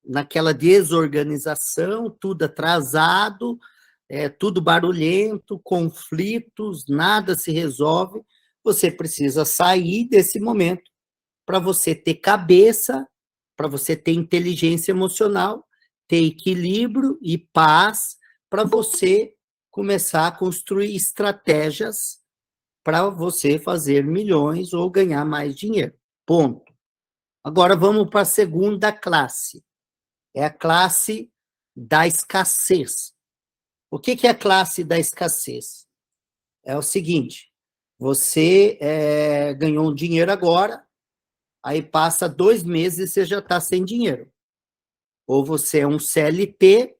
naquela desorganização, tudo atrasado, tudo barulhento, conflitos, nada se resolve. Você precisa sair desse momento para você ter cabeça, para você ter inteligência emocional, ter equilíbrio e paz, para você começar a construir estratégias para você fazer milhões ou ganhar mais dinheiro. Ponto. Agora vamos para a segunda classe. É a classe da escassez. O que é a classe da escassez? É o seguinte, você ganhou um dinheiro agora, aí passa 2 meses e você já está sem dinheiro. Ou você é um CLT,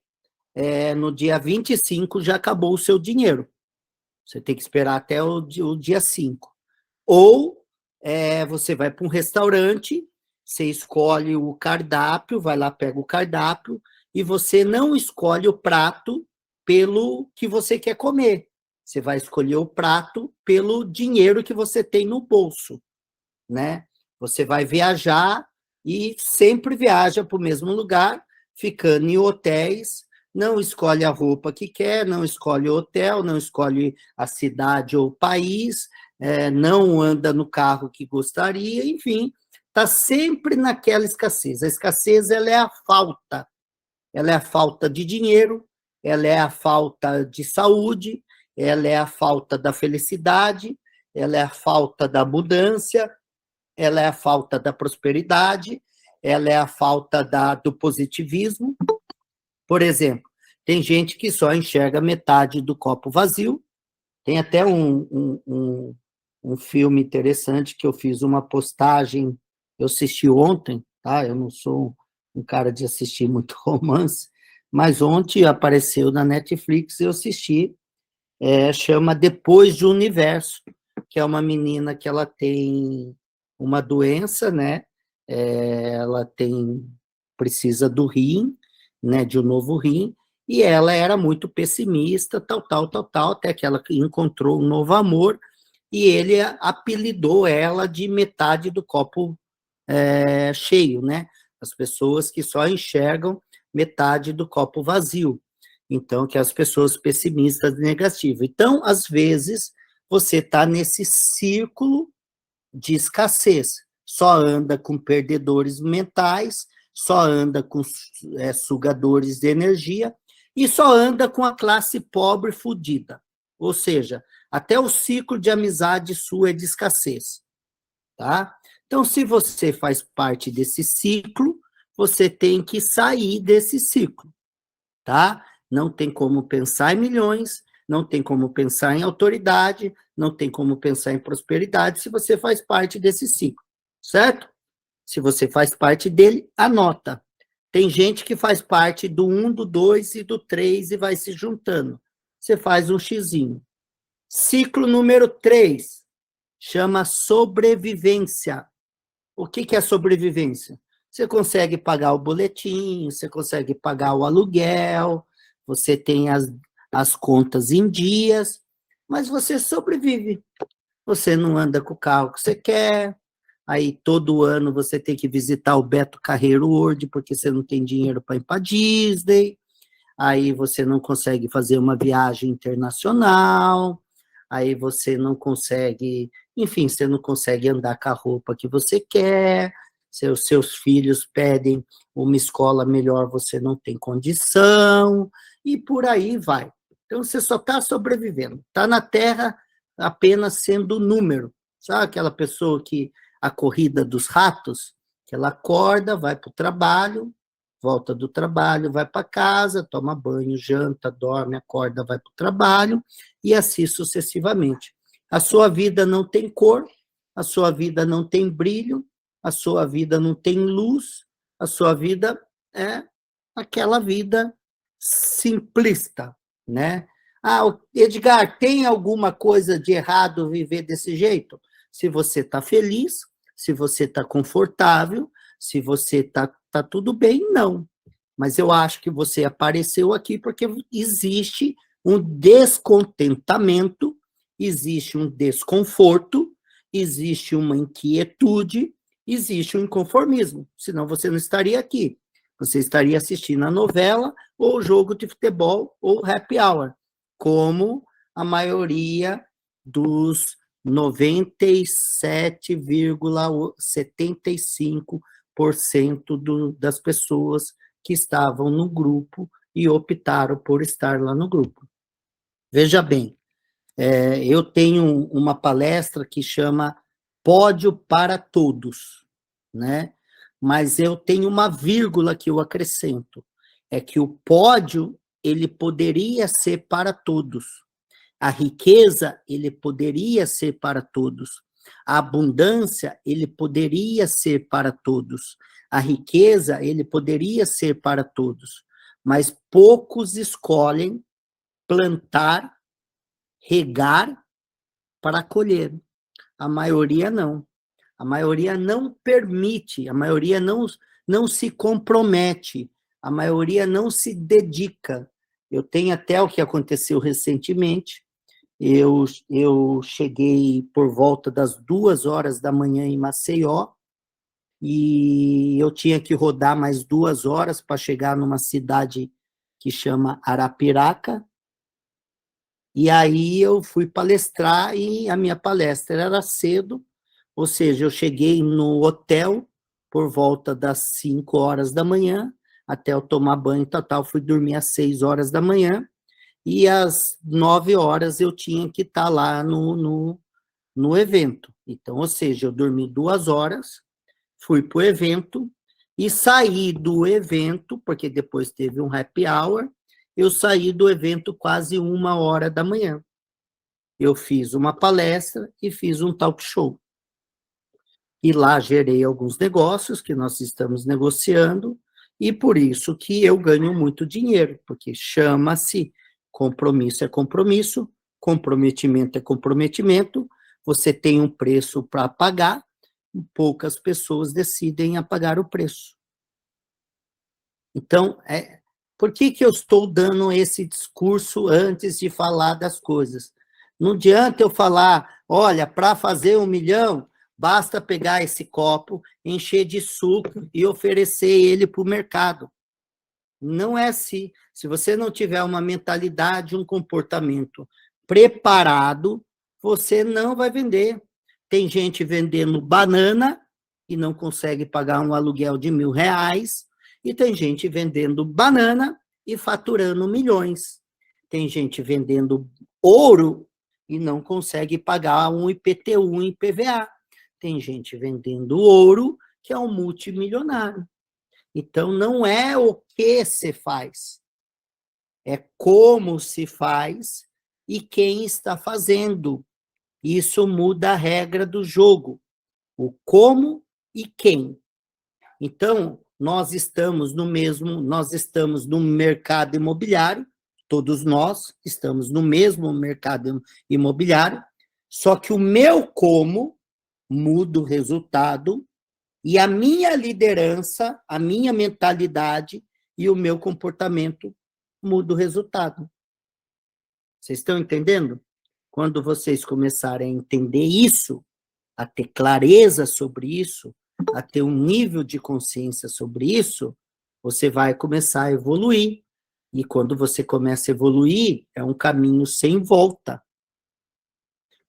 no dia 25 já acabou o seu dinheiro. Você tem que esperar até o dia 5. Ou você vai para um restaurante, você escolhe o cardápio, vai lá, pega o cardápio, e você não escolhe o prato pelo que você quer comer. Você vai escolher o prato pelo dinheiro que você tem no bolso, né? Você vai viajar e sempre viaja para o mesmo lugar, ficando em hotéis, não escolhe a roupa que quer, não escolhe o hotel, não escolhe a cidade ou o país, não anda no carro que gostaria, enfim, está sempre naquela escassez. A escassez, ela é a falta de dinheiro, ela é a falta de saúde, ela é a falta da felicidade, ela é a falta da abundância, ela é a falta da prosperidade, ela é a falta do positivismo. Por exemplo, tem gente que só enxerga metade do copo vazio. Tem até um filme interessante que eu fiz uma postagem, eu assisti ontem, tá? Eu não sou um cara de assistir muito romance, mas ontem apareceu na Netflix e eu assisti, chama Depois do Universo, que é uma menina que ela tem uma doença, né? Ela precisa do rim, né? De um novo rim, e ela era muito pessimista, tal, até que ela encontrou um novo amor, e ele apelidou ela de metade do copo cheio, né? As pessoas que só enxergam metade do copo vazio. Então, que as pessoas pessimistas e negativas. Então, às vezes, você está nesse círculo de escassez. Só anda com perdedores mentais, só anda com sugadores de energia e só anda com a classe pobre fudida. Ou seja, até o ciclo de amizade sua é de escassez. Tá? Então, se você faz parte desse ciclo, você tem que sair desse ciclo. Tá? Não tem como pensar em milhões, não tem como pensar em autoridade, não tem como pensar em prosperidade se você faz parte desse ciclo, certo? Se você faz parte dele, anota. Tem gente que faz parte do 1, do 2 e do 3 e vai se juntando. Você faz um xizinho. Ciclo número 3 chama sobrevivência. O que é sobrevivência? Você consegue pagar o boletim, você consegue pagar o aluguel, você tem as contas em dias, mas você sobrevive. Você não anda com o carro que você quer, aí todo ano você tem que visitar o Beto Carreiro World, porque você não tem dinheiro para ir para Disney, aí você não consegue fazer uma viagem internacional, aí você não consegue, enfim, você não consegue andar com a roupa que você quer, seus filhos pedem uma escola melhor, você não tem condição, e por aí vai. Então, você só está sobrevivendo, está na Terra apenas sendo número. Sabe aquela pessoa que, a corrida dos ratos, que ela acorda, vai para o trabalho, volta do trabalho, vai para casa, toma banho, janta, dorme, acorda, vai para o trabalho, e assim sucessivamente. A sua vida não tem cor, a sua vida não tem brilho, a sua vida não tem luz, a sua vida é aquela vida simplista, né? Ah, Edgar, tem alguma coisa de errado viver desse jeito? Se você está feliz, se você está confortável, se você está tudo bem, não. Mas eu acho que você apareceu aqui porque existe um descontentamento, existe um desconforto, existe uma inquietude, existe um inconformismo, senão você não estaria aqui. Você estaria assistindo a novela, ou jogo de futebol, ou happy hour, como a maioria dos 97,75% das pessoas que estavam no grupo e optaram por estar lá no grupo. Veja bem, eu tenho uma palestra que chama Pódio para Todos, né? Mas eu tenho uma vírgula que eu acrescento, é que o pódio, ele poderia ser para todos. A riqueza, ele poderia ser para todos. A abundância, ele poderia ser para todos. A riqueza, ele poderia ser para todos. Mas poucos escolhem plantar, regar para colher. A maioria não. A maioria não permite, a maioria não se compromete, a maioria não se dedica. Eu tenho até o que aconteceu recentemente. Eu cheguei por volta das 2h da manhã em Maceió, e eu tinha que rodar mais 2 horas para chegar numa cidade que chama Arapiraca, e aí eu fui palestrar, e a minha palestra era cedo, ou seja, eu cheguei no hotel por volta das 5h da manhã, até eu tomar banho e tal, fui dormir às 6h da manhã, e às 9h eu tinha que estar lá no evento. Então, ou seja, eu dormi 2 horas, fui para o evento, e saí do evento, porque depois teve um happy hour, eu saí do evento quase 1h da manhã. Eu fiz uma palestra e fiz um talk show. E lá gerei alguns negócios que nós estamos negociando, e por isso que eu ganho muito dinheiro, porque chama-se compromisso é compromisso, comprometimento é comprometimento, você tem um preço para pagar, e poucas pessoas decidem a pagar o preço. Então, por que eu estou dando esse discurso antes de falar das coisas? Não adianta eu falar, olha, para fazer 1 milhão, basta pegar esse copo, encher de suco e oferecer ele para o mercado. Não é assim. Se você não tiver uma mentalidade, um comportamento preparado, você não vai vender. Tem gente vendendo banana e não consegue pagar um aluguel de R$ 1.000, e tem gente vendendo banana e faturando milhões. Tem gente vendendo ouro e não consegue pagar um IPTU, um IPVA. Tem gente vendendo ouro que é um multimilionário. Então, não é o que se faz, é como se faz e quem está fazendo. Isso muda a regra do jogo, o como e quem. Então, nós estamos no mercado imobiliário, todos nós estamos no mesmo mercado imobiliário, só que o meu como muda o resultado, e a minha liderança, a minha mentalidade e o meu comportamento muda o resultado. Vocês estão entendendo? Quando vocês começarem a entender isso, a ter clareza sobre isso, a ter um nível de consciência sobre isso, você vai começar a evoluir. E quando você começa a evoluir, é um caminho sem volta.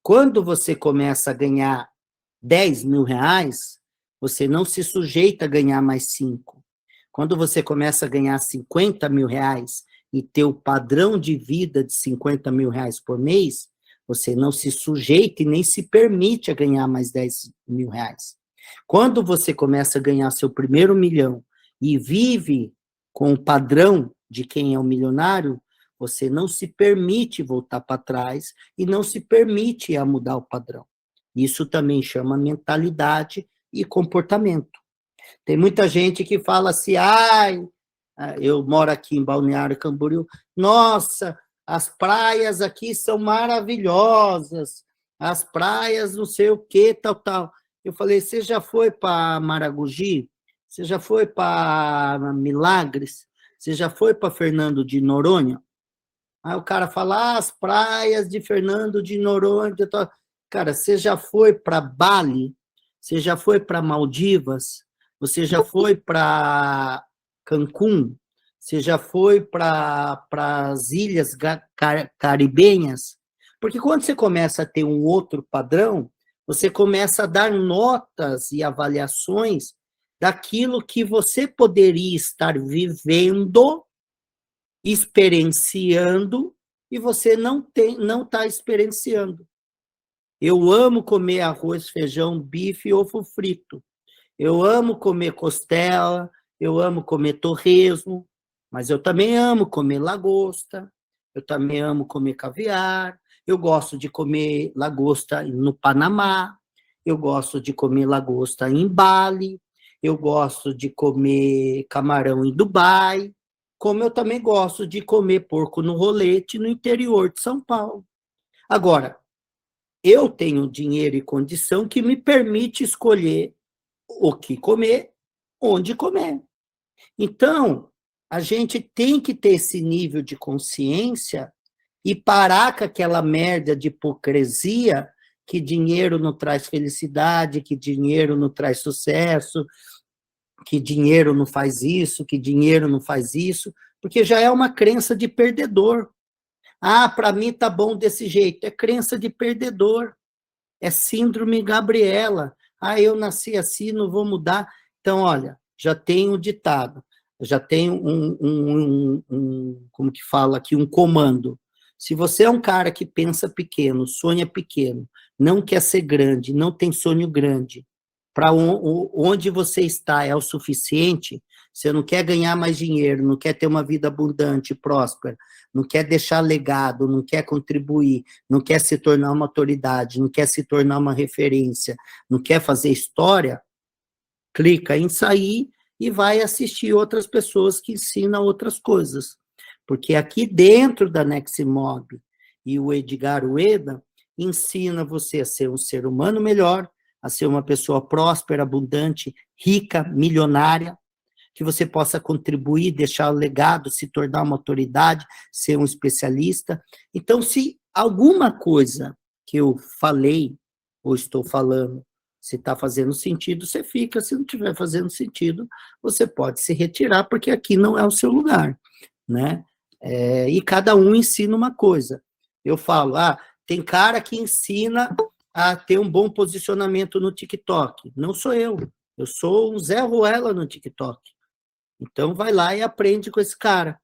Quando você começa a ganhar R$ 10.000, você não se sujeita a ganhar mais 5. Quando você começa a ganhar R$ 50.000 e ter o padrão de vida de R$ 50.000 por mês, você não se sujeita e nem se permite a ganhar mais R$ 10.000. Quando você começa a ganhar seu primeiro 1 milhão e vive com o padrão de quem é o milionário, você não se permite voltar para trás e não se permite a mudar o padrão. Isso também chama mentalidade e comportamento. Tem muita gente que fala assim, eu moro aqui em Balneário Camboriú, nossa, as praias aqui são maravilhosas, as praias não sei o que, tal. Eu falei, você já foi para Maragogi? Você já foi para Milagres? Você já foi para Fernando de Noronha? Aí o cara fala, as praias de Fernando de Noronha, tal. Cara, você já foi para Bali? Você já foi para Maldivas? Você já foi para Cancún? Você já foi para as ilhas caribenhas? Porque quando você começa a ter um outro padrão, você começa a dar notas e avaliações daquilo que você poderia estar vivendo, experienciando, e você não está experienciando. Eu amo comer arroz, feijão, bife e ovo frito. Eu amo comer costela, eu amo comer torresmo, mas eu também amo comer lagosta, eu também amo comer caviar, eu gosto de comer lagosta no Panamá, eu gosto de comer lagosta em Bali, eu gosto de comer camarão em Dubai, como eu também gosto de comer porco no rolete no interior de São Paulo. Agora, eu tenho dinheiro e condição que me permite escolher o que comer, onde comer. Então, a gente tem que ter esse nível de consciência e parar com aquela merda de hipocrisia que dinheiro não traz felicidade, que dinheiro não traz sucesso, que dinheiro não faz isso, que dinheiro não faz isso, porque já é uma crença de perdedor. Ah, para mim tá bom desse jeito. É crença de perdedor. É síndrome Gabriela. Ah, eu nasci assim, não vou mudar. Então, olha, já tem um ditado, já tem como que fala aqui, um comando. Se você é um cara que pensa pequeno, sonha pequeno, não quer ser grande, não tem sonho grande, para onde você está é o suficiente, você não quer ganhar mais dinheiro, não quer ter uma vida abundante, próspera, não quer deixar legado, não quer contribuir, não quer se tornar uma autoridade, não quer se tornar uma referência, não quer fazer história, clica em sair e vai assistir outras pessoas que ensinam outras coisas. Porque aqui dentro da Neximob e o Edgar Ueda ensina você a ser um ser humano melhor, a ser uma pessoa próspera, abundante, rica, milionária, que você possa contribuir, deixar o legado, se tornar uma autoridade, ser um especialista. Então, se alguma coisa que eu falei ou estou falando, se está fazendo sentido, você fica. Se não estiver fazendo sentido, você pode se retirar, porque aqui não é o seu lugar, né? E cada um ensina uma coisa. Eu falo, tem cara que ensina a ter um bom posicionamento no TikTok. Não sou eu sou um Zé Ruela no TikTok. Então, vai lá e aprende com esse cara.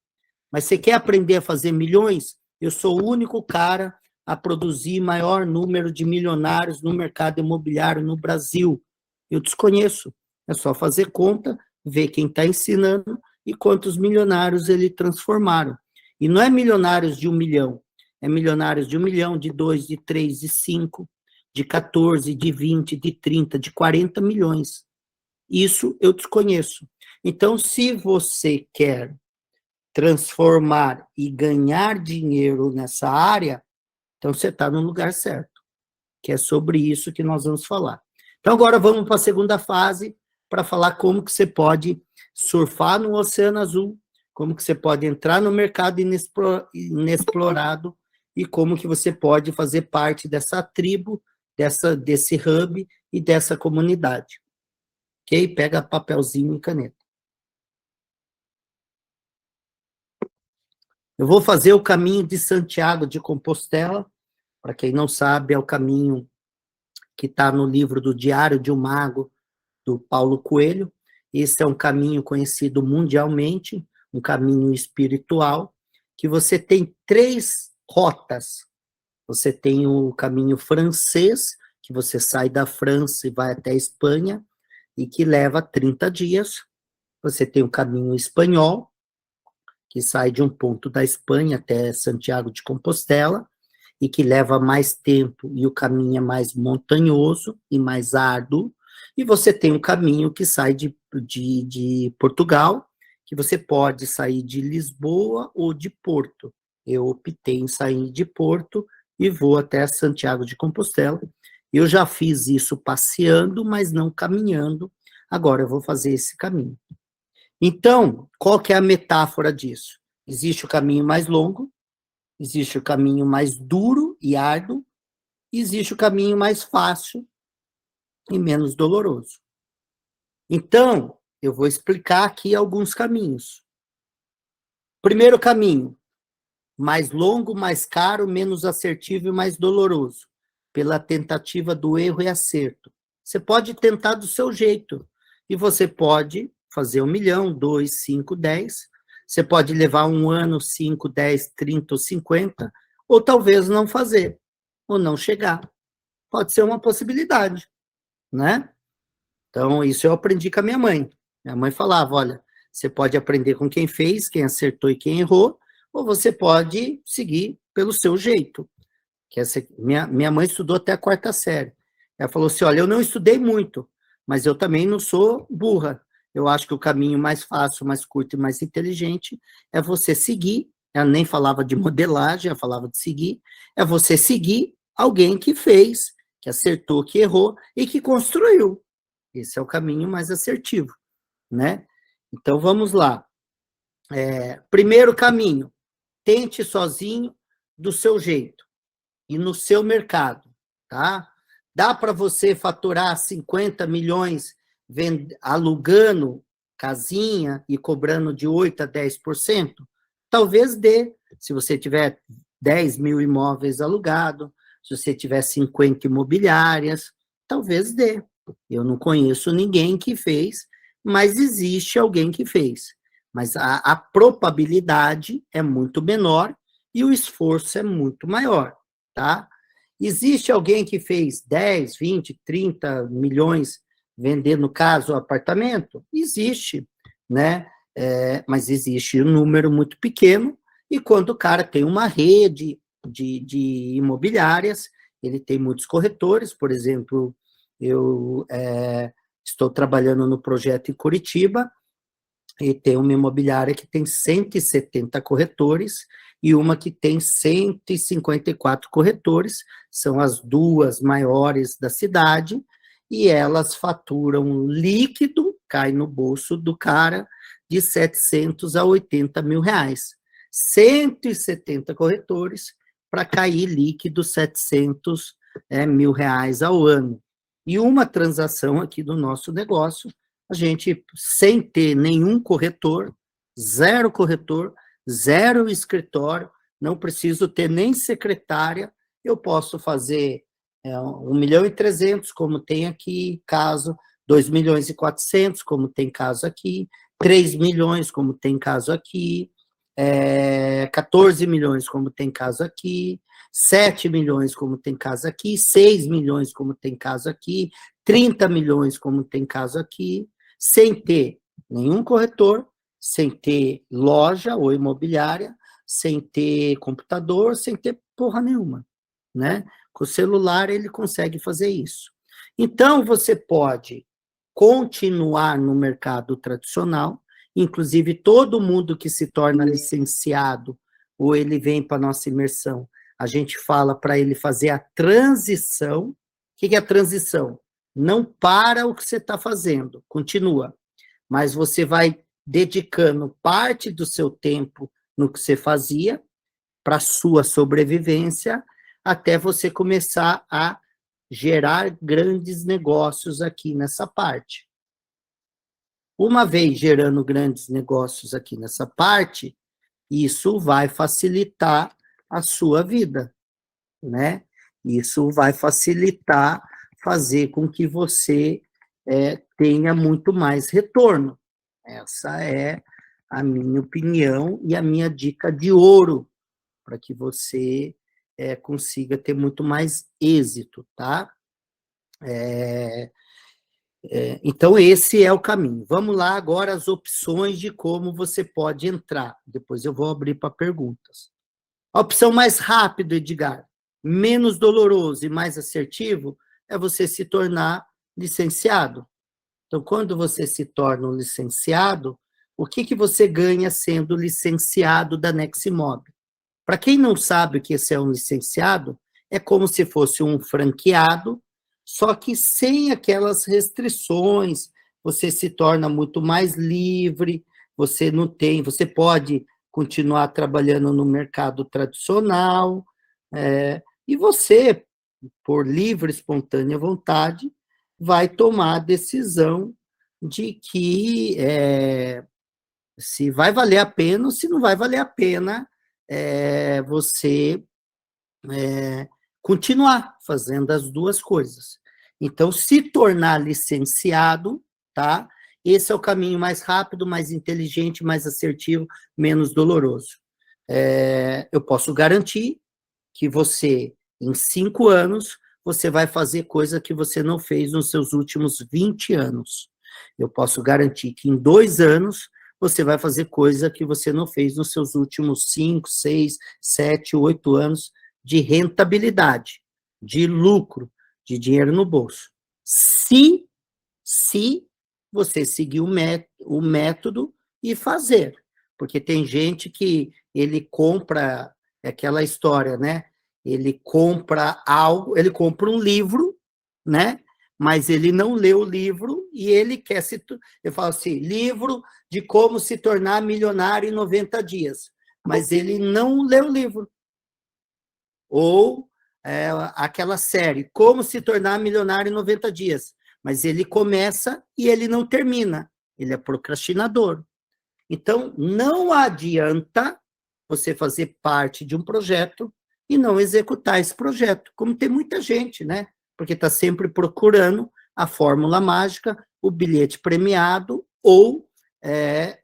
Mas você quer aprender a fazer milhões? Eu sou o único cara a produzir maior número de milionários no mercado imobiliário no Brasil. Eu desconheço. É só fazer conta, ver quem está ensinando e quantos milionários ele transformaram. E não é milionários de 1 milhão, é milionários de 1 milhão, de 2, de 3, de 5, de 14, de 20, de 30, de 40 milhões. Isso eu desconheço. Então, se você quer transformar e ganhar dinheiro nessa área, então você está no lugar certo, que é sobre isso que nós vamos falar. Então, agora vamos para a segunda fase, para falar como que você pode surfar no Oceano Azul, como que você pode entrar no mercado inexplorado e como que você pode fazer parte dessa tribo, desse hub e dessa comunidade. Ok? Pega papelzinho e caneta. Eu vou fazer o caminho de Santiago de Compostela. Para quem não sabe, é o caminho que está no livro do Diário de um Mago, do Paulo Coelho. Esse é um caminho conhecido mundialmente, um caminho espiritual, que você tem 3 rotas. Você tem o caminho francês, que você sai da França e vai até a Espanha, e que leva 30 dias. Você tem o caminho espanhol, que sai de um ponto da Espanha até Santiago de Compostela, e que leva mais tempo, e o caminho é mais montanhoso e mais árduo, e você tem um caminho que sai de Portugal, que você pode sair de Lisboa ou de Porto. Eu optei em sair de Porto e vou até Santiago de Compostela. Eu já fiz isso passeando, mas não caminhando. Agora eu vou fazer esse caminho. Então, qual que é a metáfora disso? Existe o caminho mais longo, existe o caminho mais duro e árduo, e existe o caminho mais fácil e menos doloroso. Então, Eu vou explicar aqui alguns caminhos. Primeiro caminho, mais longo, mais caro, menos assertivo e mais doloroso, pela tentativa do erro e acerto. Você pode tentar do seu jeito, e você pode fazer 1 milhão, 2, 5, 10, você pode levar 1 ano, 5, 10, 30 ou 50, ou talvez não fazer, ou não chegar. Pode ser uma possibilidade, né? Então, isso eu aprendi com a minha mãe. Minha mãe falava, olha, você pode aprender com quem fez, quem acertou e quem errou, ou você pode seguir pelo seu jeito. Que minha mãe estudou até a 4ª série. Ela falou assim, olha, eu não estudei muito, mas eu também não sou burra. Eu acho que o caminho mais fácil, mais curto e mais inteligente é você seguir, ela nem falava de modelagem, ela falava de seguir, é você seguir alguém que fez, que acertou, que errou e que construiu. Esse é o caminho mais assertivo, né? Então, vamos lá. Primeiro caminho, tente sozinho, do seu jeito e no seu mercado, tá? Dá para você faturar 50 milhões alugando casinha e cobrando de 8% a 10%? Talvez dê, se você tiver 10 mil imóveis alugados, se você tiver 50 imobiliárias, talvez dê. Eu não conheço ninguém que fez, mas existe alguém que fez. Mas a probabilidade é muito menor e o esforço é muito maior, tá? Existe alguém que fez 10, 20, 30 milhões vendendo, no caso, apartamento? Existe, né? Mas existe um número muito pequeno, e quando o cara tem uma rede de imobiliárias, ele tem muitos corretores, por exemplo, eu estou trabalhando no projeto em Curitiba, e tem uma imobiliária que tem 170 corretores e uma que tem 154 corretores, são as duas maiores da cidade, e elas faturam líquido, cai no bolso do cara, de 700 a 80 mil reais. 170 corretores para cair líquido 700 mil reais ao ano. E uma transação aqui do nosso negócio, a gente, sem ter nenhum corretor, zero escritório, não preciso ter nem secretária, eu posso fazer 1 milhão e 300, como tem aqui, caso, 2 milhões e 400, como tem caso aqui, 3 milhões, como tem caso aqui, 14 milhões, como tem caso aqui, 7 milhões, como tem caso aqui, 6 milhões, como tem caso aqui, 30 milhões, como tem caso aqui, sem ter nenhum corretor, sem ter loja ou imobiliária, sem ter computador, sem ter porra nenhuma, né? Com o celular ele consegue fazer isso. Então, você pode continuar no mercado tradicional, inclusive todo mundo que se torna licenciado, ou ele vem para a nossa imersão, a gente fala para ele fazer a transição. O que é a transição? Não para o que você está fazendo, continua, mas você vai dedicando parte do seu tempo no que você fazia, para a sua sobrevivência, até você começar a gerar grandes negócios aqui nessa parte. Uma vez gerando grandes negócios aqui nessa parte, isso vai facilitar a sua vida, né? Isso vai facilitar fazer com que você tenha muito mais retorno. Essa é a minha opinião e a minha dica de ouro para que você consiga ter muito mais êxito, tá? Então, esse é o caminho. Vamos lá agora as opções de como você pode entrar. Depois eu vou abrir para perguntas. A opção mais rápida, Edgar, menos doloroso e mais assertivo, é você se tornar licenciado. Então, quando você se torna um licenciado, o que você ganha sendo licenciado da Neximob? Para quem não sabe o que é um licenciado, é como se fosse um franqueado, só que sem aquelas restrições, você se torna muito mais livre, você pode continuar trabalhando no mercado tradicional, e você, por livre, espontânea vontade, vai tomar a decisão de que se vai valer a pena ou se não vai valer a pena você continuar fazendo as duas coisas. Então, se tornar licenciado, tá? Esse é o caminho mais rápido, mais inteligente, mais assertivo, menos doloroso. Eu posso garantir que você, em 5 anos, você vai fazer coisa que você não fez nos seus últimos 20 anos. Eu posso garantir que em 2 anos, você vai fazer coisa que você não fez nos seus últimos 5, 6, 7, 8 anos de rentabilidade, de lucro, de dinheiro no bolso. Se você seguir o método e fazer. Porque tem gente que ele compra aquela história, né? Ele compra algo, ele compra um livro, né? Mas ele não lê o livro e ele quer se... Eu falo assim, livro de como se tornar milionário em 90 dias. Mas ele não lê o livro. Ou aquela série, Como se tornar milionário em 90 dias. Mas ele começa e ele não termina. Ele é procrastinador. Então, não adianta você fazer parte de um projeto e não executar esse projeto, como tem muita gente, né? Porque está sempre procurando a fórmula mágica, o bilhete premiado ou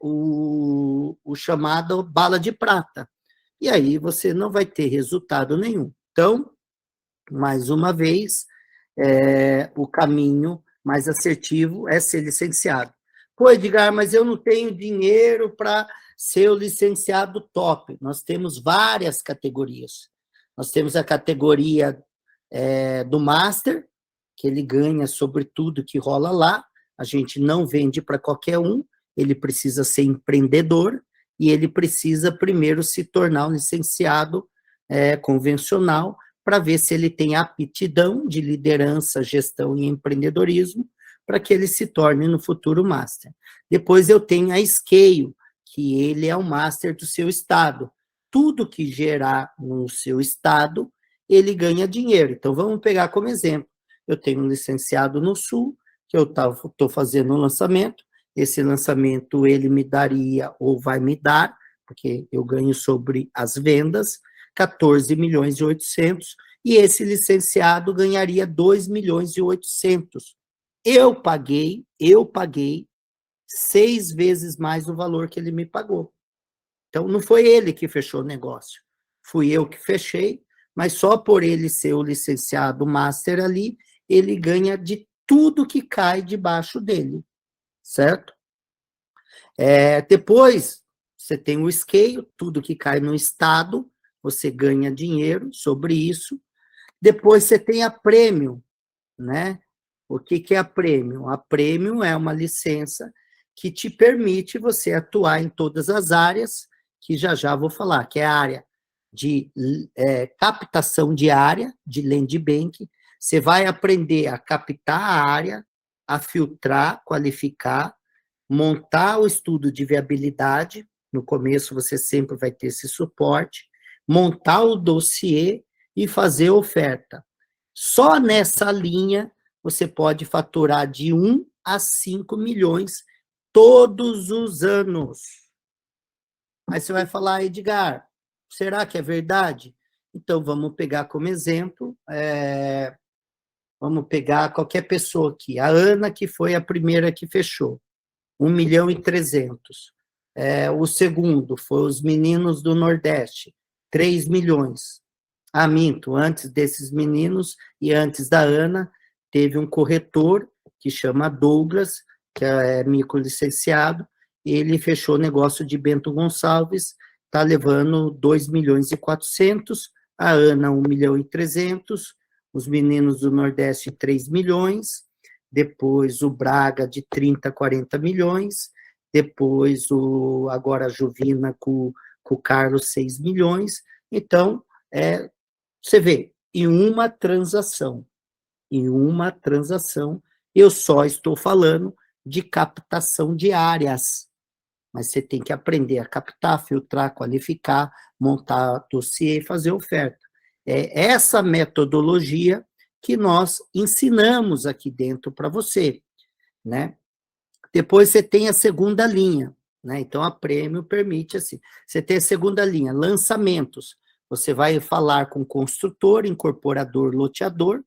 o chamado bala de prata. E aí você não vai ter resultado nenhum. Então, mais uma vez, o caminho mais assertivo é ser licenciado. Pô, Edgar, mas eu não tenho dinheiro para ser o licenciado top. Nós temos várias categorias. Nós temos a categoria do Master, que ele ganha sobre tudo que rola lá. A gente não vende para qualquer um, ele precisa ser empreendedor e ele precisa primeiro se tornar um licenciado convencional para ver se ele tem aptidão de liderança, gestão e empreendedorismo, para que ele se torne no futuro master. Depois eu tenho a Scale, que ele é o master do seu estado. Tudo que gerar no seu estado, ele ganha dinheiro. Então, vamos pegar como exemplo. Eu tenho um licenciado no Sul, que eu estou fazendo um lançamento. Esse lançamento ele me daria, ou vai me dar, porque eu ganho sobre as vendas, 14 milhões e 800, e esse licenciado ganharia 2 milhões e 800. Eu paguei 6 vezes mais o valor que ele me pagou. Então, não foi ele que fechou o negócio, fui eu que fechei, mas só por ele ser o licenciado master ali, ele ganha de tudo que cai debaixo dele, certo? Depois, você tem o Scale, tudo que cai no estado, você ganha dinheiro sobre isso. Depois você tem a Premium, né? O que é a Premium? A Premium é uma licença que te permite você atuar em todas as áreas, que já vou falar, que é a área de captação de área, de land bank. Você vai aprender a captar a área, a filtrar, qualificar, montar o estudo de viabilidade. No começo você sempre vai ter esse suporte, montar o dossiê e fazer oferta. Só nessa linha você pode faturar de 1 a 5 milhões todos os anos. Aí você vai falar, Edgar, será que é verdade? Então, vamos pegar como exemplo, vamos pegar qualquer pessoa aqui. A Ana, que foi a primeira que fechou, 1 milhão e 300. O segundo foi os meninos do Nordeste, 3 milhões. Minto, antes desses meninos e antes da Ana, teve um corretor que chama Douglas, que é microlicenciado, ele fechou o negócio de Bento Gonçalves, está levando 2 milhões e 400, a Ana 1 milhão e 300, os meninos do Nordeste 3 milhões, depois o Braga de 30 a 40 milhões, depois agora a Juvina com o Carlos 6 milhões, então, você vê, em uma transação, eu só estou falando de captação de áreas, mas você tem que aprender a captar, filtrar, qualificar, montar dossiê e fazer oferta. É essa metodologia que nós ensinamos aqui dentro para você, né? Depois você tem a segunda linha, né? Então, a Prêmio permite assim. Você tem a segunda linha, lançamentos. Você vai falar com o construtor, incorporador, loteador,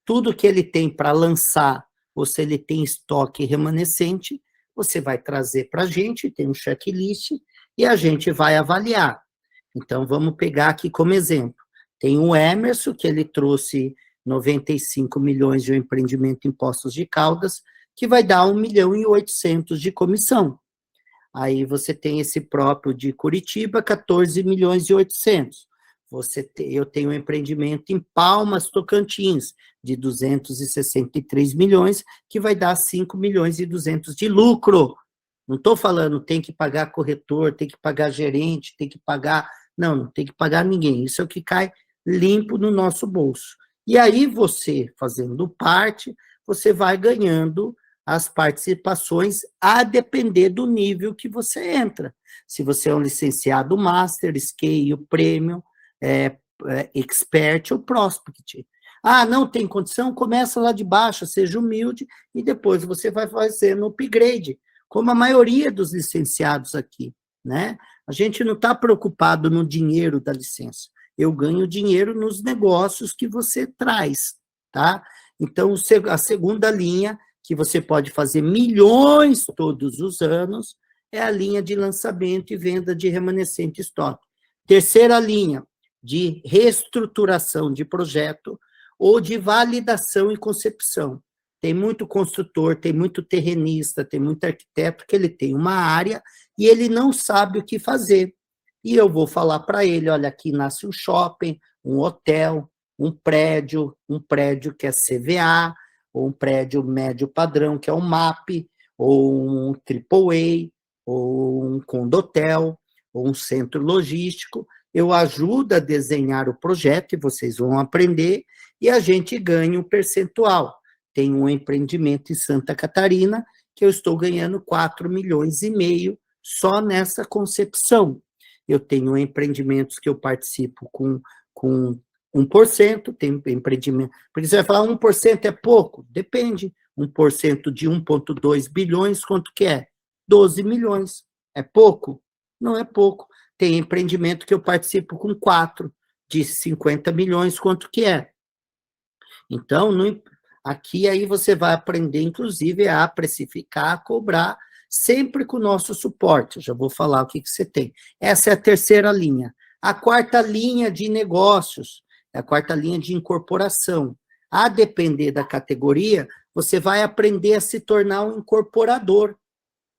tudo que ele tem para lançar, ou se ele tem estoque remanescente, você vai trazer para a gente, tem um checklist, e a gente vai avaliar. Então, vamos pegar aqui como exemplo. Tem o Emerson, que ele trouxe 95 milhões de um empreendimento em Poços de Caldas, que vai dar 1.800.000 de comissão. Aí você tem esse próprio de Curitiba, 14.800.000. Eu tenho um empreendimento em Palmas, Tocantins, de 263 milhões, que vai dar 5.200.000 de lucro. Não estou falando tem que pagar corretor, tem que pagar gerente, tem que pagar... Não tem que pagar ninguém. Isso é o que cai limpo no nosso bolso. E aí você, fazendo parte, você vai ganhando as participações a depender do nível que você entra. Se você é um licenciado Master, Scale, Premium, Expert ou Prospect. Ah, não tem condição? Começa lá de baixo, seja humilde, e depois você vai fazendo upgrade, como a maioria dos licenciados aqui, né? A gente não está preocupado no dinheiro da licença. Eu ganho dinheiro nos negócios que você traz, tá? Então, a segunda linha, que você pode fazer milhões todos os anos, é a linha de lançamento e venda de remanescente estoque. Terceira linha, de reestruturação de projeto ou de validação e concepção. Tem muito construtor, tem muito terrenista, tem muito arquiteto que ele tem uma área e ele não sabe o que fazer. E eu vou falar para ele, olha, aqui nasce um shopping, um hotel, um prédio que é CVA, ou um prédio médio padrão, que é um MAP, ou um AAA, ou um condotel, ou um centro logístico. Eu ajudo a desenhar o projeto, e vocês vão aprender, e a gente ganha um percentual. Tem um empreendimento em Santa Catarina, que eu estou ganhando 4,5 milhões só nessa concepção. Eu tenho empreendimentos que eu participo com 1%, tem empreendimento... Porque você vai falar, 1% é pouco? Depende. 1% de 1,2 bilhões, quanto que é? 12 milhões. É pouco? Não é pouco. Tem empreendimento que eu participo com 4, de 50 milhões, quanto que é? Então, aqui aí você vai aprender, inclusive, a precificar, a cobrar, sempre com o nosso suporte. Eu já vou falar o que você tem. Essa é a terceira linha. A quarta linha de negócios, é a quarta linha de incorporação. A depender da categoria, você vai aprender a se tornar um incorporador.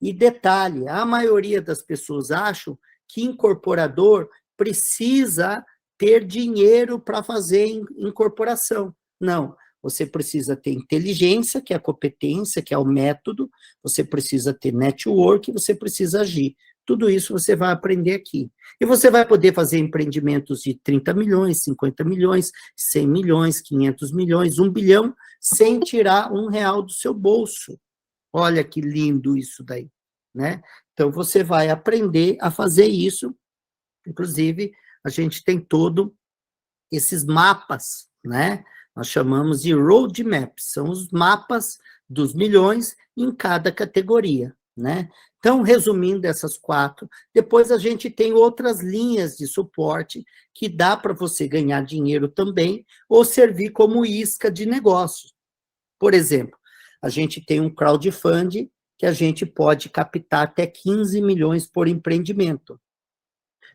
E detalhe, a maioria das pessoas acham que incorporador precisa ter dinheiro para fazer incorporação. Não, você precisa ter inteligência, que é a competência, que é o método, você precisa ter network, você precisa agir. Tudo isso você vai aprender aqui. E você vai poder fazer empreendimentos de 30 milhões, 50 milhões, 100 milhões, 500 milhões, 1 bilhão, sem tirar R$1 do seu bolso. Olha que lindo isso daí, né? Então, você vai aprender a fazer isso. Inclusive, a gente tem todo esses mapas, né? Nós chamamos de roadmaps, são os mapas dos milhões em cada categoria, né? Então, resumindo essas 4, depois a gente tem outras linhas de suporte que dá para você ganhar dinheiro também ou servir como isca de negócio. Por exemplo, a gente tem um crowdfunding que a gente pode captar até 15 milhões por empreendimento.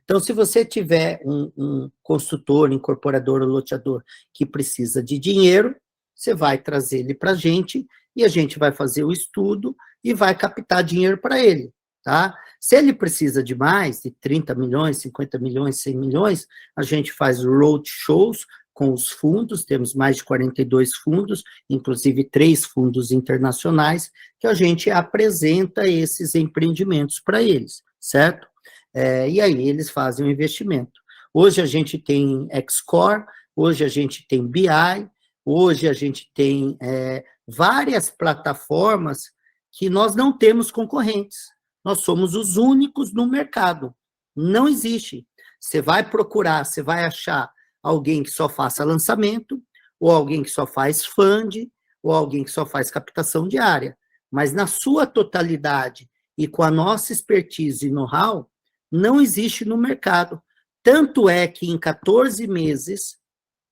Então, se você tiver um construtor, incorporador ou loteador que precisa de dinheiro, você vai trazer ele para a gente e a gente vai fazer o estudo e vai captar dinheiro para ele, tá? Se ele precisa de mais, de 30 milhões, 50 milhões, 100 milhões, a gente faz roadshows com os fundos, temos mais de 42 fundos, inclusive 3 fundos internacionais, que a gente apresenta esses empreendimentos para eles, certo? E aí eles fazem o investimento. Hoje a gente tem Xcore, hoje a gente tem BI, hoje a gente tem várias plataformas que nós não temos concorrentes. Nós somos os únicos no mercado. Não existe. Você vai procurar, você vai achar alguém que só faça lançamento, ou alguém que só faz fund, ou alguém que só faz captação diária. mas na sua totalidade e com a nossa expertise e know-how, não existe no mercado. Tanto é que em 14 meses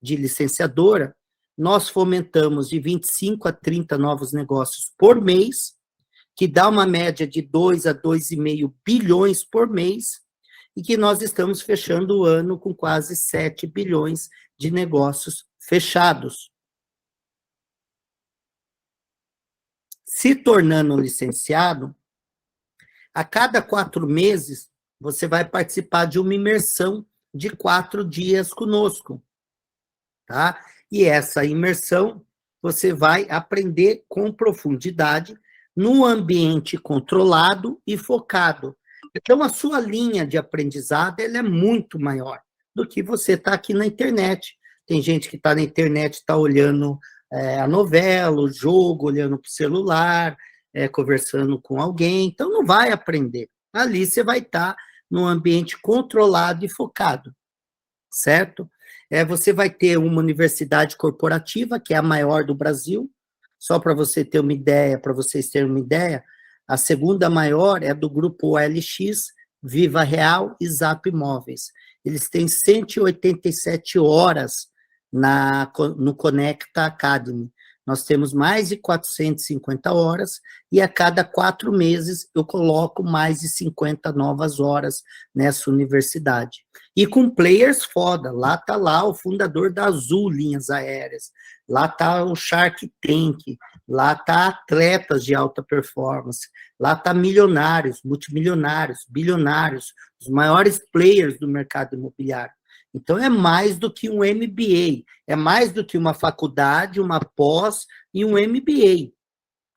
de licenciadora, nós fomentamos de 25 a 30 novos negócios por mês, que dá uma média de 2 a 2,5 bilhões por mês, e que nós estamos fechando o ano com quase 7 bilhões de negócios fechados. Se tornando licenciado, a cada 4 meses, você vai participar de uma imersão de 4 dias conosco, tá? E essa imersão, você vai aprender com profundidade, num ambiente controlado e focado. Então, a sua linha de aprendizado, ela é muito maior do que você está aqui na internet. Tem gente que está na internet, está olhando a novela, o jogo, olhando para o celular, conversando com alguém, então não vai aprender. Ali você vai estar num ambiente controlado e focado, certo? Você vai ter uma universidade corporativa, que é a maior do Brasil, só para você ter uma ideia, para vocês terem uma ideia, a segunda maior é do grupo OLX, Viva Real e Zap Imóveis. Eles têm 187 horas no Conecta Academy. Nós temos mais de 450 horas e a cada 4 meses eu coloco mais de 50 novas horas nessa universidade. E com players foda, lá está lá o fundador da Azul Linhas Aéreas, lá está o Shark Tank, lá está atletas de alta performance, lá está milionários, multimilionários, bilionários, os maiores players do mercado imobiliário. Então, é mais do que um MBA, é mais do que uma faculdade, uma pós e um MBA.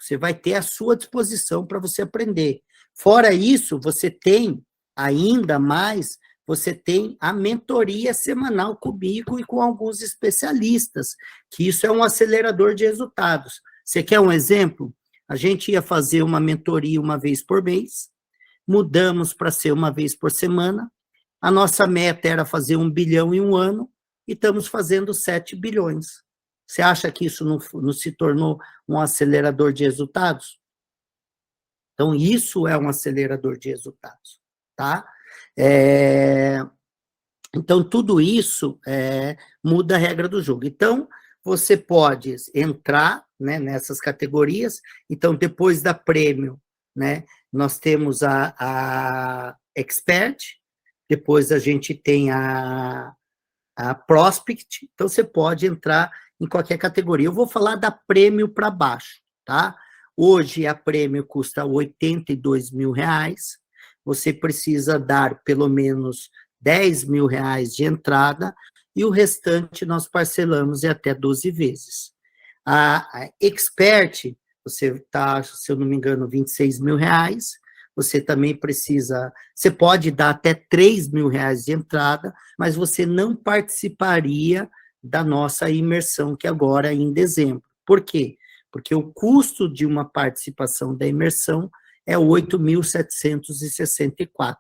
Você vai ter à sua disposição para você aprender. Fora isso, você tem, ainda mais, você tem a mentoria semanal comigo e com alguns especialistas, que isso é um acelerador de resultados. Você quer um exemplo? A gente ia fazer uma mentoria uma vez por mês, mudamos para ser uma vez por semana, a nossa meta era fazer 1 bilhão em um ano, e estamos fazendo 7 bilhões. Você acha que isso não se tornou um acelerador de resultados? Então, isso é um acelerador de resultados, tá? Então, tudo isso muda a regra do jogo. Então, você pode entrar, né, nessas categorias. Então, depois da Prêmio, né, nós temos a Expert, depois a gente tem a Prospect, então você pode entrar em qualquer categoria. Eu vou falar da Prêmio para baixo, tá? Hoje a Prêmio custa R$82 mil, você precisa dar pelo menos R$10 mil de entrada, e o restante nós parcelamos em até 12 vezes. A Expert, você está, se eu não me engano, R$26 mil, você também precisa, você pode dar até R$3 mil de entrada, mas você não participaria da nossa imersão, que agora é em dezembro. Por quê? Porque o custo de uma participação da imersão é 8.764.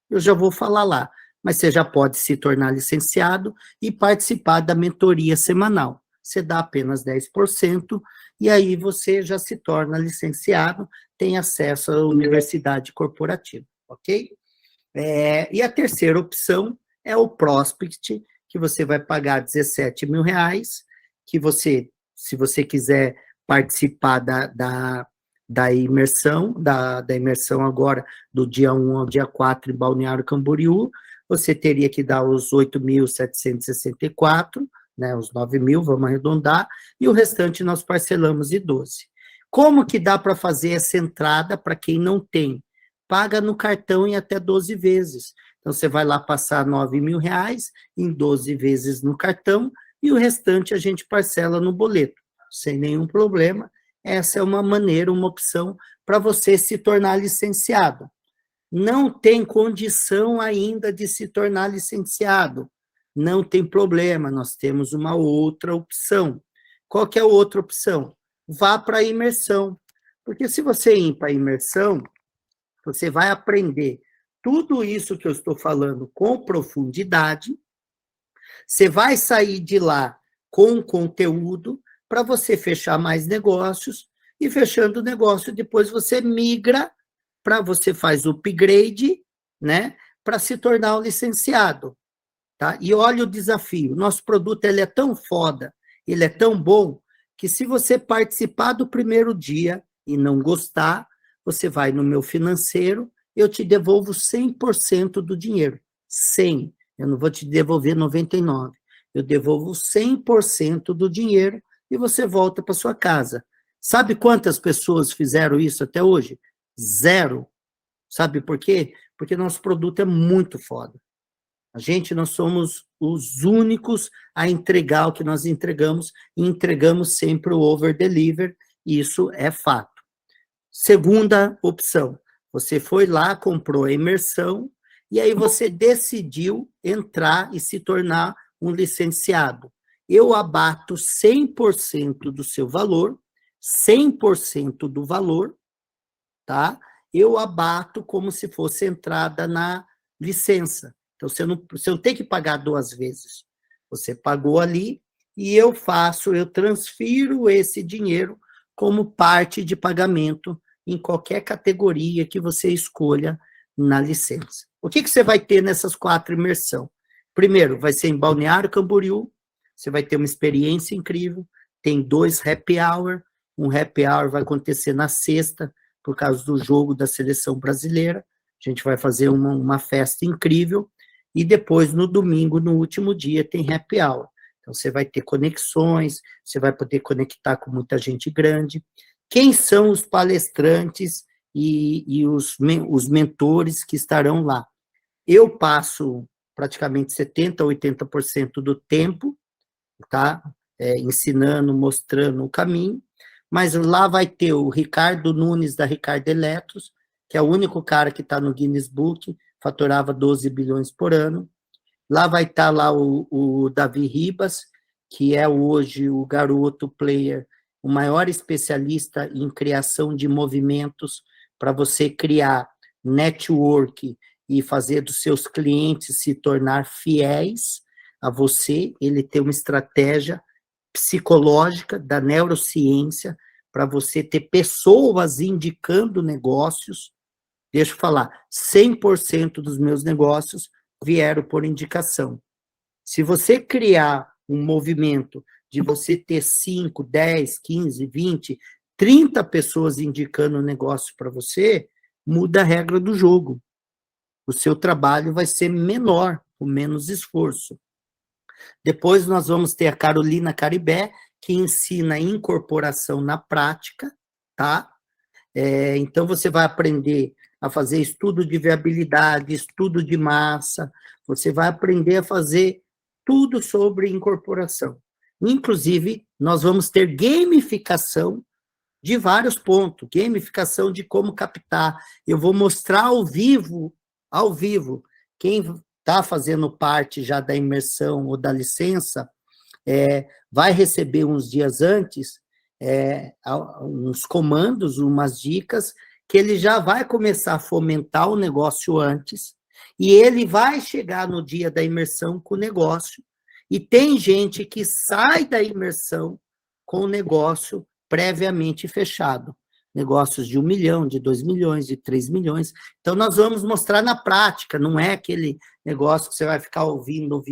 Eu já vou falar lá, mas você já pode se tornar licenciado e participar da mentoria semanal. Você dá apenas 10%, e aí você já se torna licenciado, tem acesso à universidade corporativa, ok? E a terceira opção é o Prospect, que você vai pagar R$17 mil, que você, se você quiser participar da imersão, da imersão agora, do dia 1 ao dia 4 em Balneário Camboriú, você teria que dar os 8.764, né, os 9 mil, vamos arredondar, e o restante nós parcelamos de 12. Como que dá para fazer essa entrada para quem não tem? Paga no cartão em até 12 vezes. Então, você vai lá passar R$9 mil em 12 vezes no cartão, e o restante a gente parcela no boleto, sem nenhum problema. Essa é uma maneira, uma opção para você se tornar licenciado. Não tem condição ainda de se tornar licenciado, não tem problema, nós temos uma outra opção. Qual que é a outra opção? Vá para a imersão, porque se você ir para a imersão, você vai aprender tudo isso que eu estou falando com profundidade, você vai sair de lá com conteúdo para você fechar mais negócios, e fechando o negócio, depois você migra você faz o upgrade, né, para se tornar um licenciado, tá? E olha o desafio, nosso produto ele é tão foda, ele é tão bom, que se você participar do primeiro dia e não gostar, você vai no meu financeiro, eu te devolvo 100% do dinheiro, 100, eu não vou te devolver 99, eu devolvo 100% do dinheiro e você volta para sua casa. Sabe quantas pessoas fizeram isso até hoje? 0. Sabe por quê? Porque nosso produto é muito foda. Nós somos os únicos a entregar o que nós entregamos, e entregamos sempre o over-deliver, e isso é fato. Segunda opção, você foi lá, comprou a imersão, e aí você decidiu entrar e se tornar um licenciado. Eu abato 100% do seu valor, 100% do valor, tá? Eu abato como se fosse entrada na licença. Então, você não tem que pagar 2 vezes. Você pagou ali e eu transfiro esse dinheiro como parte de pagamento em qualquer categoria que você escolha na licença. O que você vai ter nessas 4 imersões? Primeiro, vai ser em Balneário Camboriú, você vai ter uma experiência incrível, tem 2 happy hour, um happy hour vai acontecer na sexta, por causa do jogo da seleção brasileira, a gente vai fazer uma festa incrível, e depois, no domingo, no último dia, tem happy hour. Então, você vai ter conexões, você vai poder conectar com muita gente grande. Quem são os palestrantes e os mentores que estarão lá? Eu passo praticamente 70%, 80% do tempo, tá? Ensinando, mostrando o caminho, mas lá vai ter o Ricardo Nunes, da Ricardo Eletros, que é o único cara que está no Guinness Book, faturava 12 bilhões por ano. Lá vai estar lá o Davi Ribas, que é hoje o garoto player, o maior especialista em criação de movimentos para você criar network e fazer dos seus clientes se tornar fiéis a você. Ele tem uma estratégia psicológica da neurociência para você ter pessoas indicando negócios. Deixa eu falar, 100% dos meus negócios vieram por indicação. Se você criar um movimento de você ter 5, 10, 15, 20, 30 pessoas indicando o negócio para você, muda a regra do jogo. O seu trabalho vai ser menor, com menos esforço. Depois nós vamos ter a Carolina Caribé, que ensina incorporação na prática, tá? Então, você vai aprender a fazer estudo de viabilidade, estudo de massa, você vai aprender a fazer tudo sobre incorporação. Inclusive, nós vamos ter gamificação de vários pontos, gamificação de como captar. Eu vou mostrar ao vivo, quem está fazendo parte já da imersão ou da licença, vai receber uns dias antes uns comandos, umas dicas, que ele já vai começar a fomentar o negócio antes, e ele vai chegar no dia da imersão com o negócio, e tem gente que sai da imersão com o negócio previamente fechado. Negócios de 1 milhão, de 2 milhões, de 3 milhões. Então, nós vamos mostrar na prática, não é aquele negócio que você vai ficar ouvindo,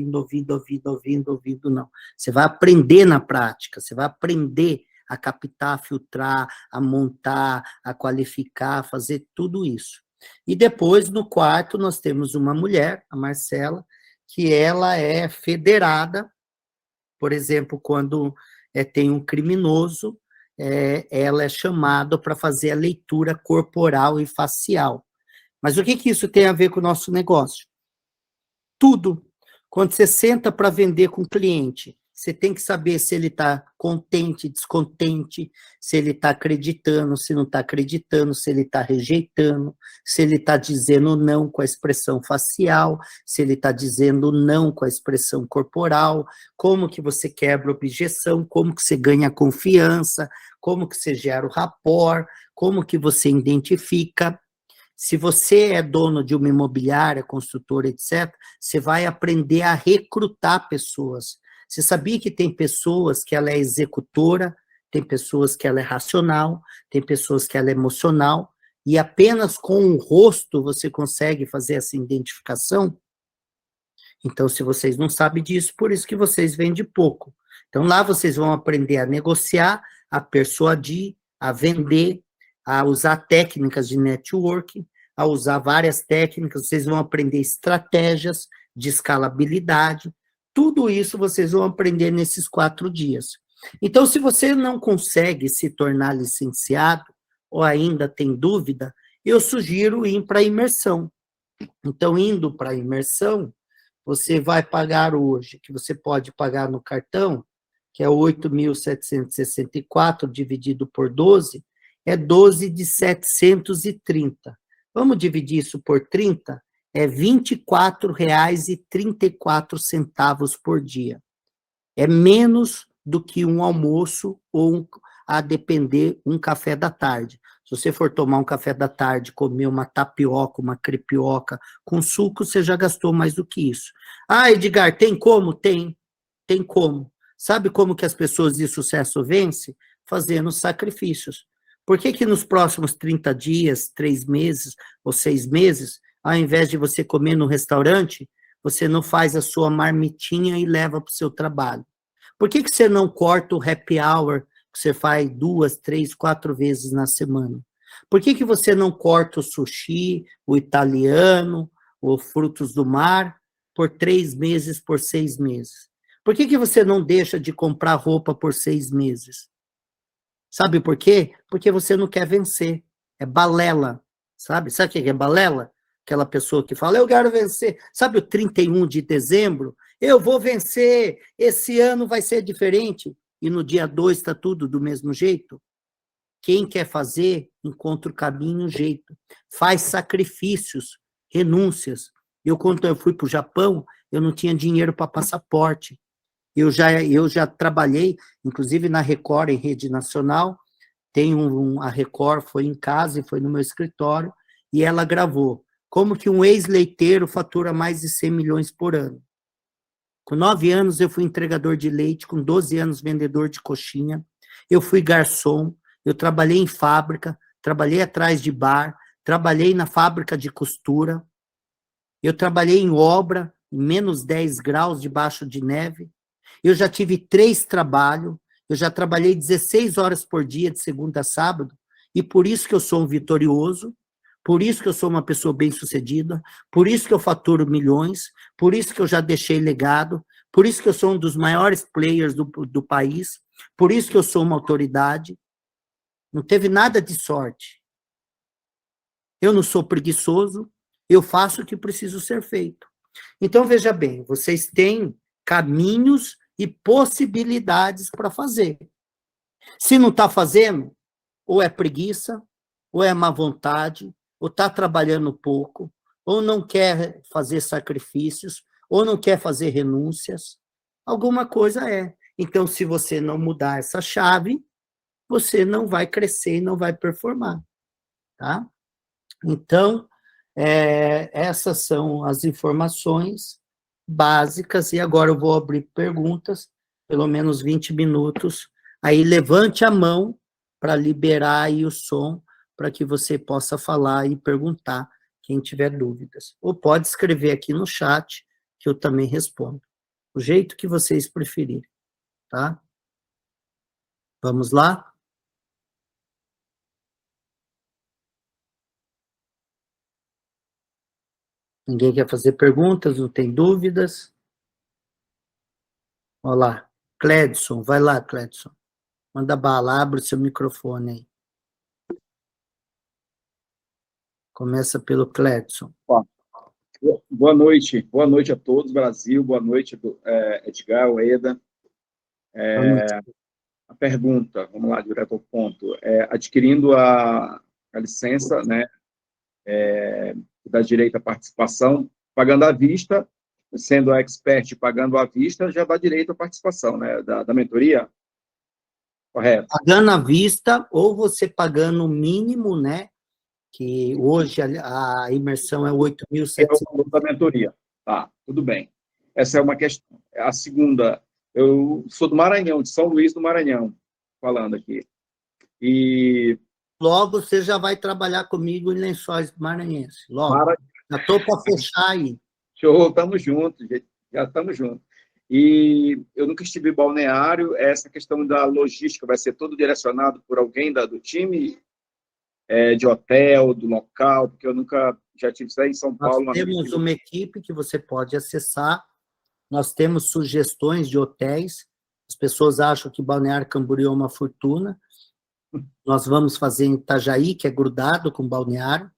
não. Você vai aprender na prática, você vai aprender a captar, a filtrar, a montar, a qualificar, a fazer tudo isso. E depois, no quarto, nós temos uma mulher, a Marcela, que ela é federada, por exemplo, quando tem um criminoso, ela é chamada para fazer a leitura corporal e facial. Mas o que isso tem a ver com o nosso negócio? Tudo. Quando você senta para vender com o cliente, você tem que saber se ele está contente, descontente, se ele está acreditando, se não está acreditando, se ele está rejeitando, se ele está dizendo não com a expressão facial, se ele está dizendo não com a expressão corporal, como que você quebra a objeção, como que você ganha confiança, como que você gera o rapport, como que você identifica. Se você é dono de uma imobiliária, construtora, etc., você vai aprender a recrutar pessoas. Você sabia que tem pessoas que ela é executora, tem pessoas que ela é racional, tem pessoas que ela é emocional, e apenas com o rosto você consegue fazer essa identificação. Então, se vocês não sabem disso, por isso que vocês vendem pouco. Então, lá vocês vão aprender a negociar, a persuadir, a vender, a usar técnicas de networking, a usar várias técnicas, vocês vão aprender estratégias de escalabilidade, tudo isso vocês vão aprender nesses 4 dias. Então, se você não consegue se tornar licenciado, ou ainda tem dúvida, eu sugiro ir para a imersão. Então, indo para a imersão, você vai pagar hoje, que você pode pagar no cartão, que é 8.764 dividido por 12, é 12 de 730. Vamos dividir isso por 30? É R$ 24,34 por dia. É menos do que um almoço ou, a depender, um café da tarde. Se você for tomar um café da tarde, comer uma tapioca, uma crepioca com suco, você já gastou mais do que isso. Ah, Edgar, tem como? Tem como. Sabe como que as pessoas de sucesso vencem? Fazendo sacrifícios. Por que que nos próximos 30 dias, 3 meses ou 6 meses, ao invés de você comer no restaurante, você não faz a sua marmitinha e leva para o seu trabalho? Por que que você não corta o happy hour que você faz 2, 3, 4 vezes na semana? Por que que você não corta o sushi, o italiano, os frutos do mar, por 3 meses, por 6 meses? Por que que você não deixa de comprar roupa por 6 meses? Sabe por quê? Porque você não quer vencer. É balela, sabe? Sabe o que é balela? Aquela pessoa que fala, eu quero vencer. Sabe o 31 de dezembro? Eu vou vencer, esse ano vai ser diferente. E no dia 2 está tudo do mesmo jeito? Quem quer fazer, encontra o caminho, o jeito. Faz sacrifícios, renúncias. Quando eu fui para o Japão, eu não tinha dinheiro para passaporte. Eu já trabalhei, inclusive na Record, em rede nacional. A Record foi em casa e foi no meu escritório, e ela gravou como que um ex-leiteiro fatura mais de 100 milhões por ano. Com 9 anos, eu fui entregador de leite, com 12 anos, vendedor de coxinha, eu fui garçom, eu trabalhei em fábrica, trabalhei atrás de bar, trabalhei na fábrica de costura, eu trabalhei em obra, em menos 10 graus debaixo de neve, eu já tive 3 trabalhos, eu já trabalhei 16 horas por dia, de segunda a sábado, e por isso que eu sou um vitorioso, por isso que eu sou uma pessoa bem-sucedida, por isso que eu faturo milhões, por isso que eu já deixei legado, por isso que eu sou um dos maiores players do país, por isso que eu sou uma autoridade. Não teve nada de sorte. Eu não sou preguiçoso, eu faço o que preciso ser feito. Então, veja bem, vocês têm caminhos e possibilidades para fazer. Se não está fazendo, ou é preguiça, ou é má vontade, ou está trabalhando pouco, ou não quer fazer sacrifícios, ou não quer fazer renúncias. Alguma coisa é. Então, se você não mudar essa chave, você não vai crescer e não vai performar. Tá? Então, essas são as informações básicas, e agora eu vou abrir perguntas, pelo menos 20 minutos. Aí levante a mão para liberar aí o som, para que você possa falar e perguntar, quem tiver dúvidas. Ou pode escrever aqui no chat, que eu também respondo. O jeito que vocês preferirem, tá? Vamos lá? Ninguém quer fazer perguntas, não tem dúvidas? Olha lá, Cledson, vai lá, Cledson. Manda bala, abre o seu microfone aí. Começa pelo Cledson. Boa noite a todos, Brasil, boa noite, Edgar, Ueda. A pergunta, vamos lá, direto ao ponto, adquirindo a licença, né, que dá direito à participação, pagando à vista, sendo a expert pagando à vista, já dá direito à participação, né, da mentoria, correto? Pagando à vista, ou você pagando o mínimo, né, que hoje a imersão é 8.700. É o valor da mentoria. Tá, tudo bem. Essa é uma questão. A segunda, eu sou do Maranhão, de São Luís do Maranhão. falando aqui. E Logo você já vai trabalhar comigo em Lençóis Maranhenses. Logo. Já estou para fechar aí. Show, estamos juntos, já estamos juntos. E eu nunca estive em balneário, essa questão da logística vai ser todo direcionado por alguém do time, de hotel, do local, porque eu nunca já tive isso aí em São Paulo. Nós temos uma equipe que você pode acessar, nós temos sugestões de hotéis, as pessoas acham que Balneário Camboriú é uma fortuna, nós vamos fazer em Itajaí, que é grudado com Balneário,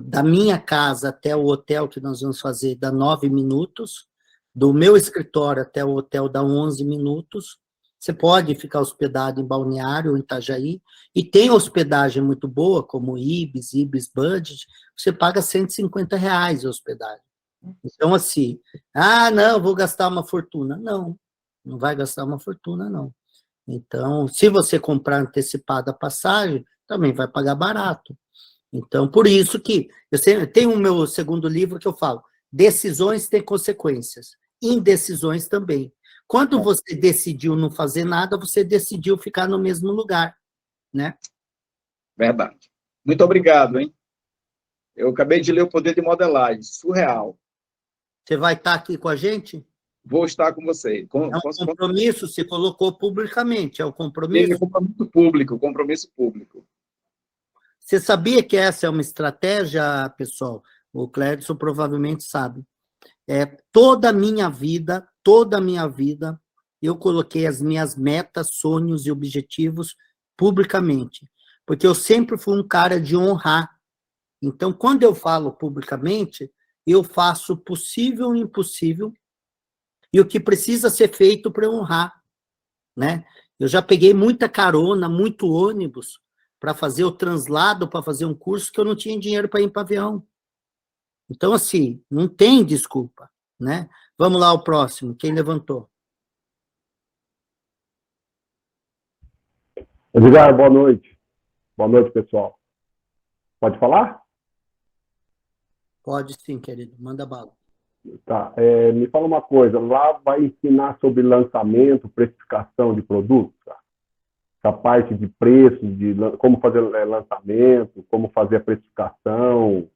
da minha casa até o hotel que nós vamos fazer dá 9 minutos, do meu escritório até o hotel dá 11 minutos, você pode ficar hospedado em Balneário ou em Itajaí, e tem hospedagem muito boa, como Ibis Budget, você paga R$150 a hospedagem. Então, assim, não, vou gastar uma fortuna. Não, não vai gastar uma fortuna, não. Então, se você comprar antecipada a passagem, também vai pagar barato. Então, por isso que tem o meu segundo livro que eu falo, decisões têm consequências, indecisões também. Quando você decidiu não fazer nada, você decidiu ficar no mesmo lugar, né? Verdade. Muito obrigado, hein? Eu acabei de ler O Poder de Modelagem, surreal. Você vai estar aqui com a gente? Vou estar com você. É um compromisso, você colocou publicamente, é o compromisso? É compromisso público. Você sabia que essa é uma estratégia, pessoal? O Clédson provavelmente sabe. Toda a minha vida, eu coloquei as minhas metas, sonhos e objetivos publicamente, porque eu sempre fui um cara de honrar. Então, quando eu falo publicamente, eu faço o possível e o impossível, e o que precisa ser feito para honrar, né? Eu já peguei muita carona, muito ônibus, para fazer o translado, para fazer um curso que eu não tinha dinheiro para ir para avião. Então, assim, não tem desculpa, né? Vamos lá, o próximo. Quem levantou? Edgar, boa noite. Boa noite, pessoal. Pode falar? Pode sim, querido. Manda bala. Tá. Me fala uma coisa. Lá vai ensinar sobre lançamento, precificação de produtos? Tá? Essa parte de preços, de como fazer lançamento, como fazer a precificação,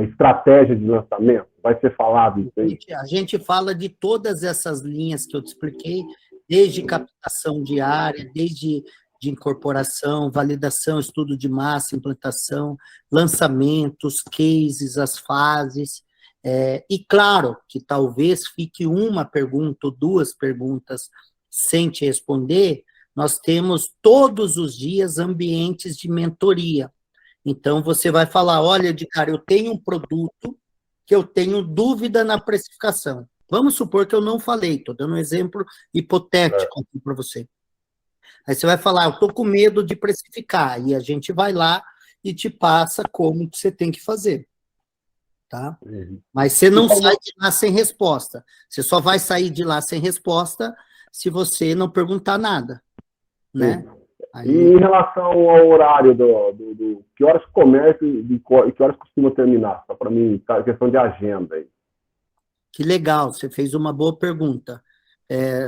estratégia de lançamento. Vai ser falado isso aí? A gente fala de todas essas linhas que eu te expliquei, desde captação de área, desde de incorporação, validação, estudo de massa, implantação, lançamentos, cases, as fases. E claro que talvez fique uma pergunta ou duas perguntas sem te responder, nós temos todos os dias ambientes de mentoria. Então, você vai falar, olha, cara, eu tenho um produto que eu tenho dúvida na precificação. Vamos supor que eu não falei, estou dando um exemplo hipotético aqui para você. Aí você vai falar, eu estou com medo de precificar, e a gente vai lá e te passa como que você tem que fazer. Tá? Mas você não sai de lá sem resposta. Você só vai sair de lá sem resposta se você não perguntar nada. Né? Aí... E em relação ao horário do que horas começa e que horas costuma terminar? Só para mim, tá, questão de agenda aí. Que legal, você fez uma boa pergunta.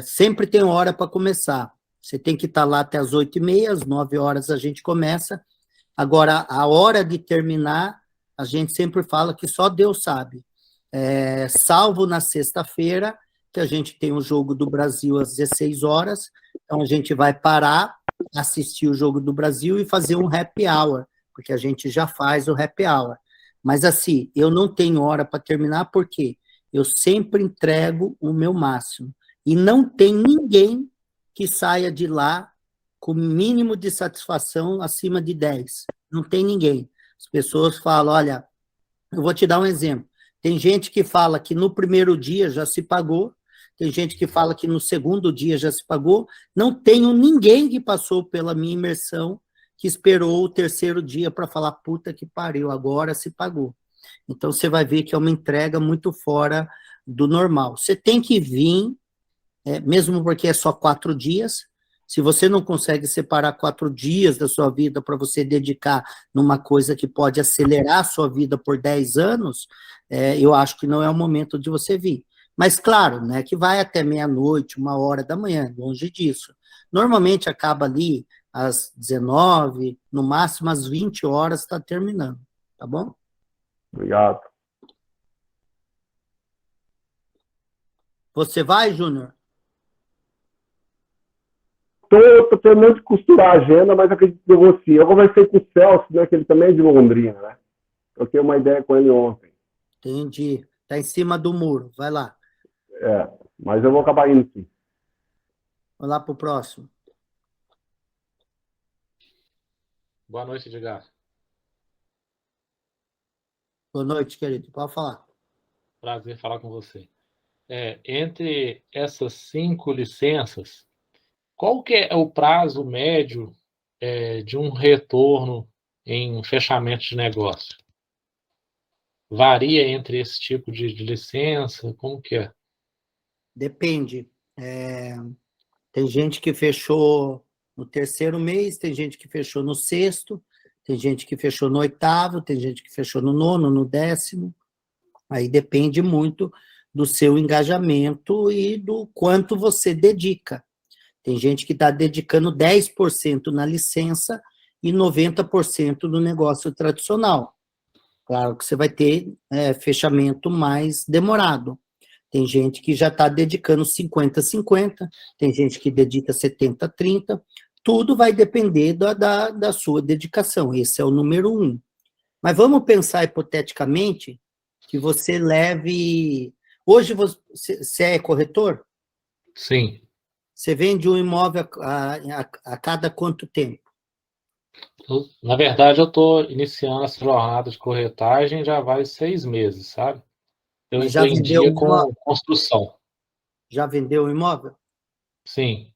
Sempre tem hora para começar. Você tem que estar lá até as 8h30, às 9 horas a gente começa. Agora, a hora de terminar, a gente sempre fala que só Deus sabe. Salvo na sexta-feira, que a gente tem o Jogo do Brasil às 16 horas, então a gente vai parar, assistir o Jogo do Brasil e fazer um happy hour, porque a gente já faz o happy hour. Mas assim, eu não tenho hora para terminar, porque eu sempre entrego o meu máximo. E não tem ninguém que saia de lá com mínimo de satisfação acima de 10. Não tem ninguém. As pessoas falam, olha, eu vou te dar um exemplo. Tem gente que fala que no primeiro dia já se pagou, tem gente que fala que no segundo dia já se pagou. Não tenho ninguém que passou pela minha imersão que esperou o terceiro dia para falar, puta que pariu, agora se pagou. Então, você vai ver que é uma entrega muito fora do normal. Você tem que vir, mesmo porque é só 4 dias, se você não consegue separar 4 dias da sua vida para você dedicar numa coisa que pode acelerar a sua vida por 10 anos, eu acho que não é o momento de você vir. Mas, claro, né, que vai até meia-noite, 1h da manhã, longe disso. Normalmente acaba ali às 19, no máximo às 20 horas está terminando, tá bom? Obrigado. Você vai, Júnior? Tô terminando de costurar a agenda, mas acredito que eu vou sim. Eu conversei com o Celso, né, que ele também é de Londrina, né? Eu tenho uma ideia com ele ontem. Entendi. Tá em cima do muro. Vai lá. Mas eu vou acabar indo sim. Vamos lá pro próximo. Boa noite, Edgar. Boa noite, querido. Pode falar. Prazer falar com você. Entre essas 5 licenças, qual que é o prazo médio de um retorno em um fechamento de negócio? Varia entre esse tipo de licença? Como que é? Depende. Tem gente que fechou no 3º mês, tem gente que fechou no 6º, tem gente que fechou no 8º, tem gente que fechou no 9º, no 10º. Aí depende muito do seu engajamento e do quanto você dedica. Tem gente que está dedicando 10% na licença e 90% no negócio tradicional. Claro que você vai ter fechamento mais demorado. Tem gente que já está dedicando 50-50, tem gente que dedica 70-30, tudo vai depender da sua dedicação, esse é o número 1. Mas vamos pensar hipoteticamente que você leve... Hoje você é corretor? Sim. Você vende um imóvel a cada quanto tempo? Na verdade, eu estou iniciando essa jornada de corretagem já vai 6 meses, sabe? Eu Mas já vendeu empreendia um com imóvel? construção. Já vendeu um imóvel? Sim.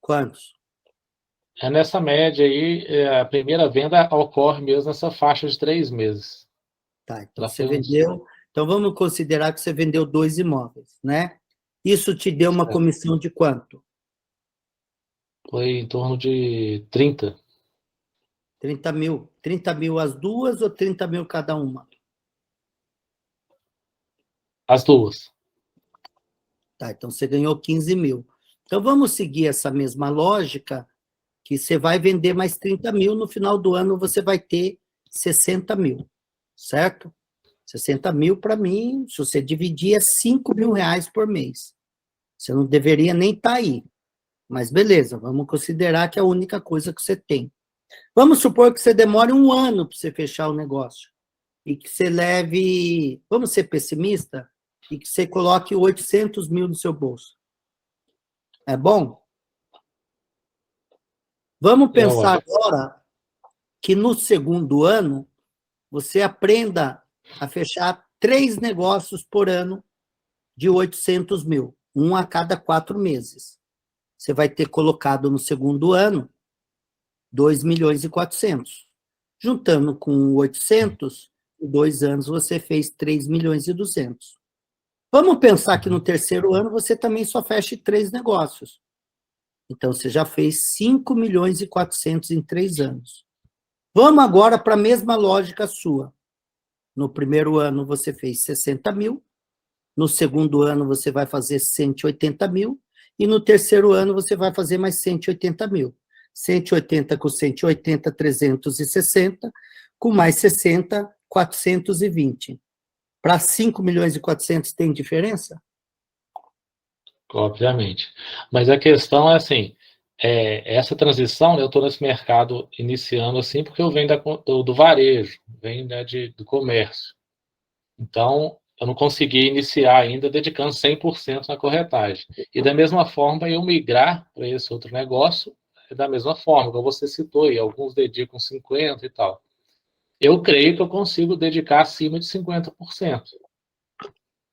Quantos? Nessa média aí, a primeira venda ocorre mesmo nessa faixa de 3 meses. Tá, então Já você foi vendeu... Então vamos considerar que você vendeu 2 imóveis, né? Isso te deu uma comissão de quanto? Foi em torno de 30. 30 mil. 30 mil as duas ou 30 mil cada uma? As duas. Tá, então você ganhou 15 mil. Então vamos seguir essa mesma lógica, que você vai vender mais 30 mil, no final do ano você vai ter 60 mil, certo? 60 mil, para mim, se você dividir, é 5 mil reais por mês. Você não deveria nem estar aí. Mas beleza, vamos considerar que é a única coisa que você tem. Vamos supor que você demore 1 ano para você fechar o negócio. E que você leve, vamos ser pessimista, e que você coloque 800 mil no seu bolso. É bom? Vamos pensar agora que no 2º ano, você aprenda a fechar 3 negócios por ano de 800 mil, um a cada 4 meses. Você vai ter colocado no 2º ano 2 milhões e 400. Juntando com 800, em 2 anos você fez 3 milhões e 200. Vamos pensar que no 3º ano você também só feche 3 negócios. Então você já fez 5 milhões e 400 em 3 anos. Vamos agora para a mesma lógica sua. No 1º ano você fez 60 mil, no 2º ano você vai fazer 180 mil, e no 3º ano você vai fazer mais 180 mil. 180 com 180, 360, com mais 60, 420. Para 5 milhões e 400 tem diferença? Obviamente. Mas a questão é assim, essa transição, né, eu estou nesse mercado iniciando assim, porque eu venho do varejo, venho, né, do comércio. Então, eu não consegui iniciar ainda dedicando 100% na corretagem. E da mesma forma, eu migrar para esse outro negócio, da mesma forma, como você citou aí, alguns dedicam 50% e tal. Eu creio que eu consigo dedicar acima de 50%.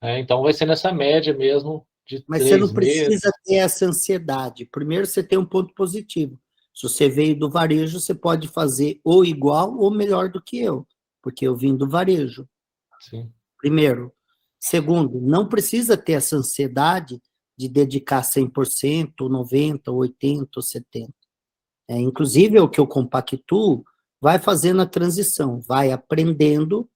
Então, vai ser nessa média mesmo de 3 meses. Mas você não precisa ter essa ansiedade. Primeiro, você tem um ponto positivo. Se você veio do varejo, você pode fazer ou igual ou melhor do que eu, porque eu vim do varejo. Sim. Primeiro. Segundo, não precisa ter essa ansiedade de dedicar 100%, ou 90%, ou 80%, ou 70%. Inclusive, o que eu compactuo, vai fazendo a transição, vai aprendendo,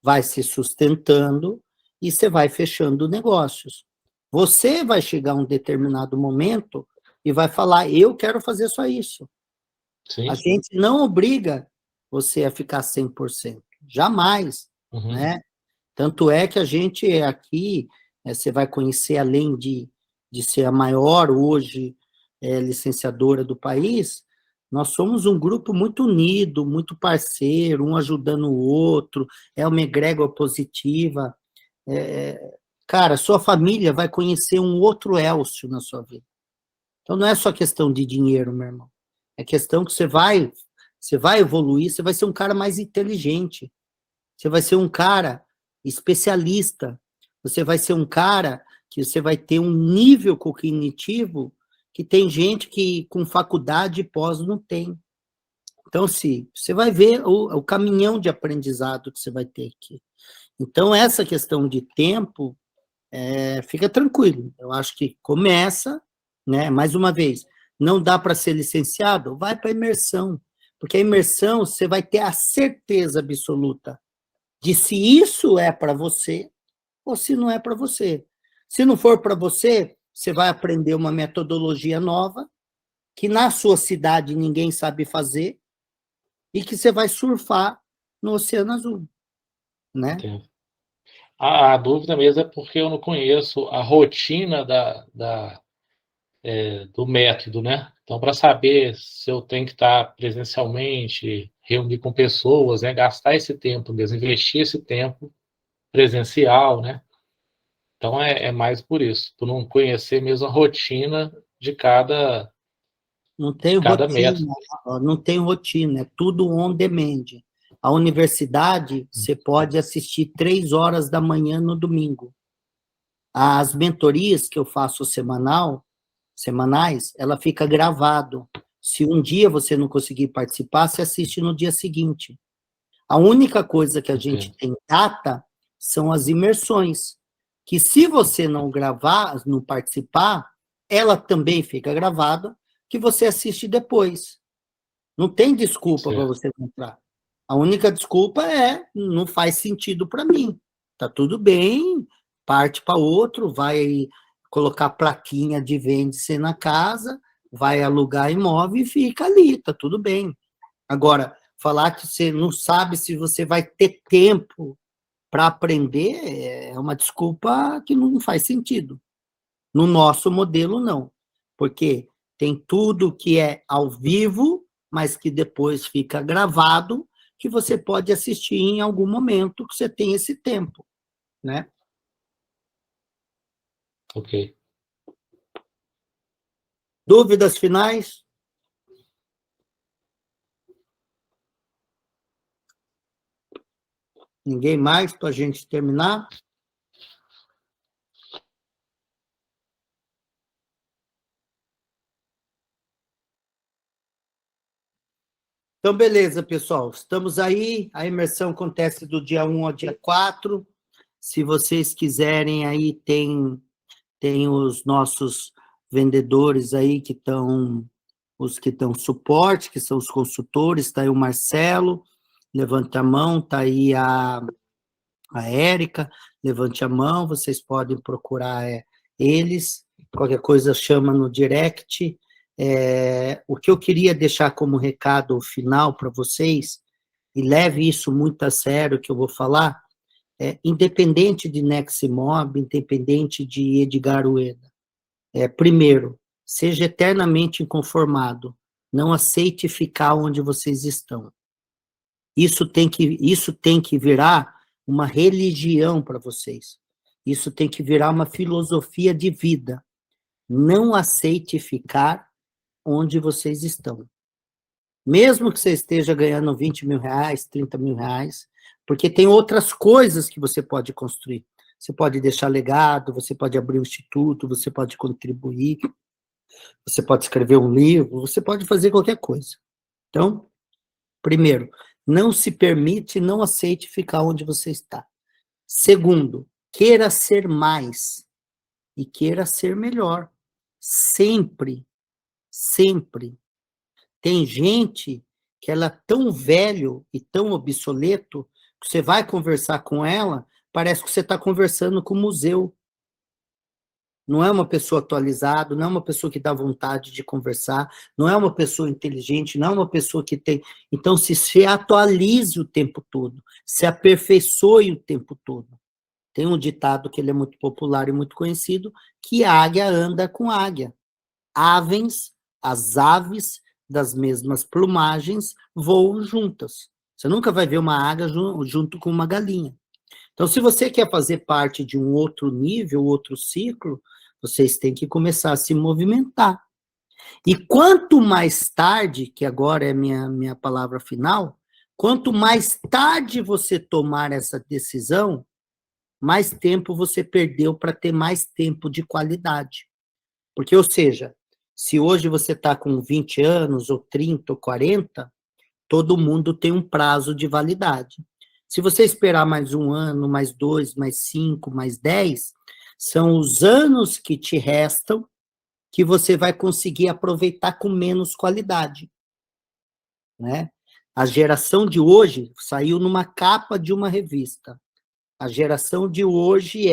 vai se sustentando, e você vai fechando negócios. Você vai chegar a um determinado momento e vai falar, eu quero fazer só isso. Sim. A gente não obriga você a ficar 100%, jamais, Uhum. né? Tanto é que a gente aqui, você vai conhecer, além de ser a maior hoje licenciadora do país, nós somos um grupo muito unido, muito parceiro, um ajudando o outro, é uma egrégora positiva. Cara, sua família vai conhecer um outro Elcio na sua vida. Então, não é só questão de dinheiro, meu irmão. É questão que você vai evoluir, você vai ser um cara mais inteligente. Você vai ser um cara especialista. Você vai ser um cara que você vai ter um nível cognitivo que tem gente que com faculdade e pós não tem. Então, você vai ver o caminhão de aprendizado que você vai ter aqui. Então, essa questão de tempo, fica tranquilo. Eu acho que começa, né? Mais uma vez, não dá para ser licenciado? Vai para a imersão. Porque a imersão, você vai ter a certeza absoluta de se isso é para você ou se não é para você. Se não for para você, você vai aprender uma metodologia nova, que na sua cidade ninguém sabe fazer, e que você vai surfar no Oceano Azul, né? Entendo. A dúvida mesmo é porque eu não conheço a rotina do método, né? Então, para saber se eu tenho que estar presencialmente, reunir com pessoas, né? Gastar esse tempo mesmo, investir esse tempo presencial, né? Então, é mais por isso, por não conhecer mesmo a rotina de cada Não tem método. rotina, não tem rotina, é tudo on demand. A universidade, você pode assistir 3 horas da manhã no domingo. As mentorias que eu faço semanais, ela fica gravado. Se um dia você não conseguir participar, você assiste no dia seguinte. A única coisa que a gente tem data são as imersões, que se você não gravar, não participar, ela também fica gravada, que você assiste depois. Não tem desculpa para você não entrar. A única desculpa não faz sentido para mim. Tá tudo bem, parte para outro, vai colocar plaquinha de vende-se na casa, vai alugar imóvel e fica ali, tá tudo bem. Agora, falar que você não sabe se você vai ter tempo para aprender é uma desculpa que não faz sentido. No nosso modelo, não. Porque tem tudo que é ao vivo, mas que depois fica gravado, que você pode assistir em algum momento que você tem esse tempo, né? Ok. Dúvidas finais? Ninguém mais para a gente terminar? Então, beleza, pessoal. Estamos aí. A imersão acontece do dia 1 ao dia 4. Se vocês quiserem, aí tem os nossos vendedores aí que estão, os que estão suporte, que são os consultores, está aí o Marcelo, levanta a mão, está aí a Érica, levante a mão, vocês podem procurar eles, qualquer coisa chama no direct. O que eu queria deixar como recado final para vocês, e leve isso muito a sério, que eu vou falar, independente de Neximob, independente de Edgar Ueda, primeiro, seja eternamente inconformado, não aceite ficar onde vocês estão. Isso tem que virar uma religião para vocês. Isso tem que virar uma filosofia de vida. Não aceite ficar onde vocês estão. Mesmo que você esteja ganhando 20 mil reais, 30 mil reais, porque tem outras coisas que você pode construir. Você pode deixar legado, você pode abrir um instituto, você pode contribuir, você pode escrever um livro, você pode fazer qualquer coisa. Então, primeiro, não se permite, não aceite ficar onde você está. Segundo, queira ser mais e queira ser melhor. Sempre, sempre. Tem gente que ela é tão velho e tão obsoleto que você vai conversar com ela, parece que você está conversando com o museu. não é uma pessoa atualizada, não é uma pessoa que dá vontade de conversar, não é uma pessoa inteligente, não é uma pessoa que tem... Então, se atualize o tempo todo, se aperfeiçoe o tempo todo. Tem um ditado que ele é muito popular e muito conhecido, que águia anda com águia. As aves das mesmas plumagens voam juntas. Você nunca vai ver uma águia junto com uma galinha. Então, se você quer fazer parte de um outro nível, outro ciclo, vocês têm que começar a se movimentar. E quanto mais tarde, que agora é minha palavra final, quanto mais tarde você tomar essa decisão, mais tempo você perdeu para ter mais tempo de qualidade. Porque, ou seja, se hoje você está com 20 anos, ou 30, ou 40, todo mundo tem um prazo de validade. Se você esperar mais 1 ano, mais 2, mais 5, mais 10, são os anos que te restam que você vai conseguir aproveitar com menos qualidade, né? A geração de hoje saiu numa capa de uma revista. A geração de hoje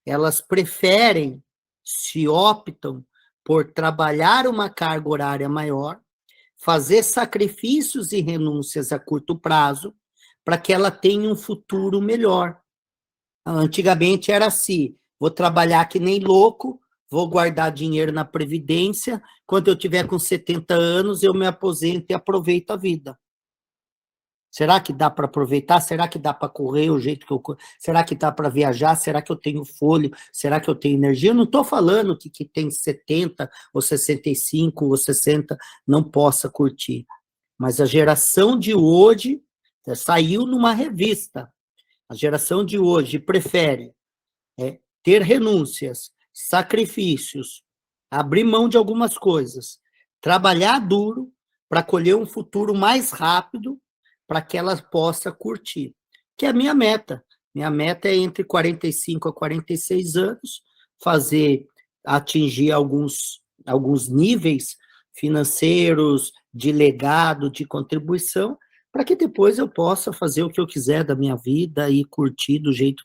elas preferem, se optam por trabalhar uma carga horária maior, fazer sacrifícios e renúncias a curto prazo, para que ela tenha um futuro melhor. Antigamente era assim, vou trabalhar que nem louco, vou guardar dinheiro na Previdência, quando eu tiver com 70 anos, eu me aposento e aproveito a vida. Será que dá para aproveitar? Será que dá para correr o jeito que eu corro? Será que dá para viajar? Será que eu tenho fôlego? Será que eu tenho energia? Eu não estou falando que tem 70, ou 65, ou 60, não possa curtir. Mas a geração de hoje, saiu numa revista, a geração de hoje prefere ter renúncias, sacrifícios, abrir mão de algumas coisas, trabalhar duro para colher um futuro mais rápido, para que ela possa curtir. Que é a minha meta. Minha meta é entre 45 a 46 anos, atingir alguns níveis financeiros, de legado, de contribuição, para que depois eu possa fazer o que eu quiser da minha vida e curtir do jeito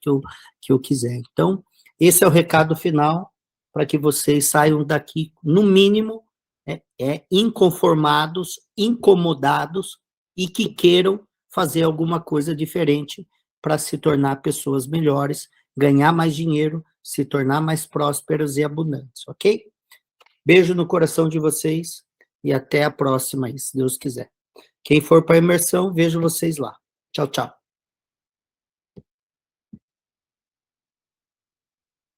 que eu quiser. Então, esse é o recado final, para que vocês saiam daqui, no mínimo, inconformados, incomodados, e que queiram fazer alguma coisa diferente para se tornar pessoas melhores, ganhar mais dinheiro, se tornar mais prósperos e abundantes, ok? Beijo no coração de vocês e até a próxima aí, se Deus quiser. Quem for para a imersão, vejo vocês lá. Tchau, tchau.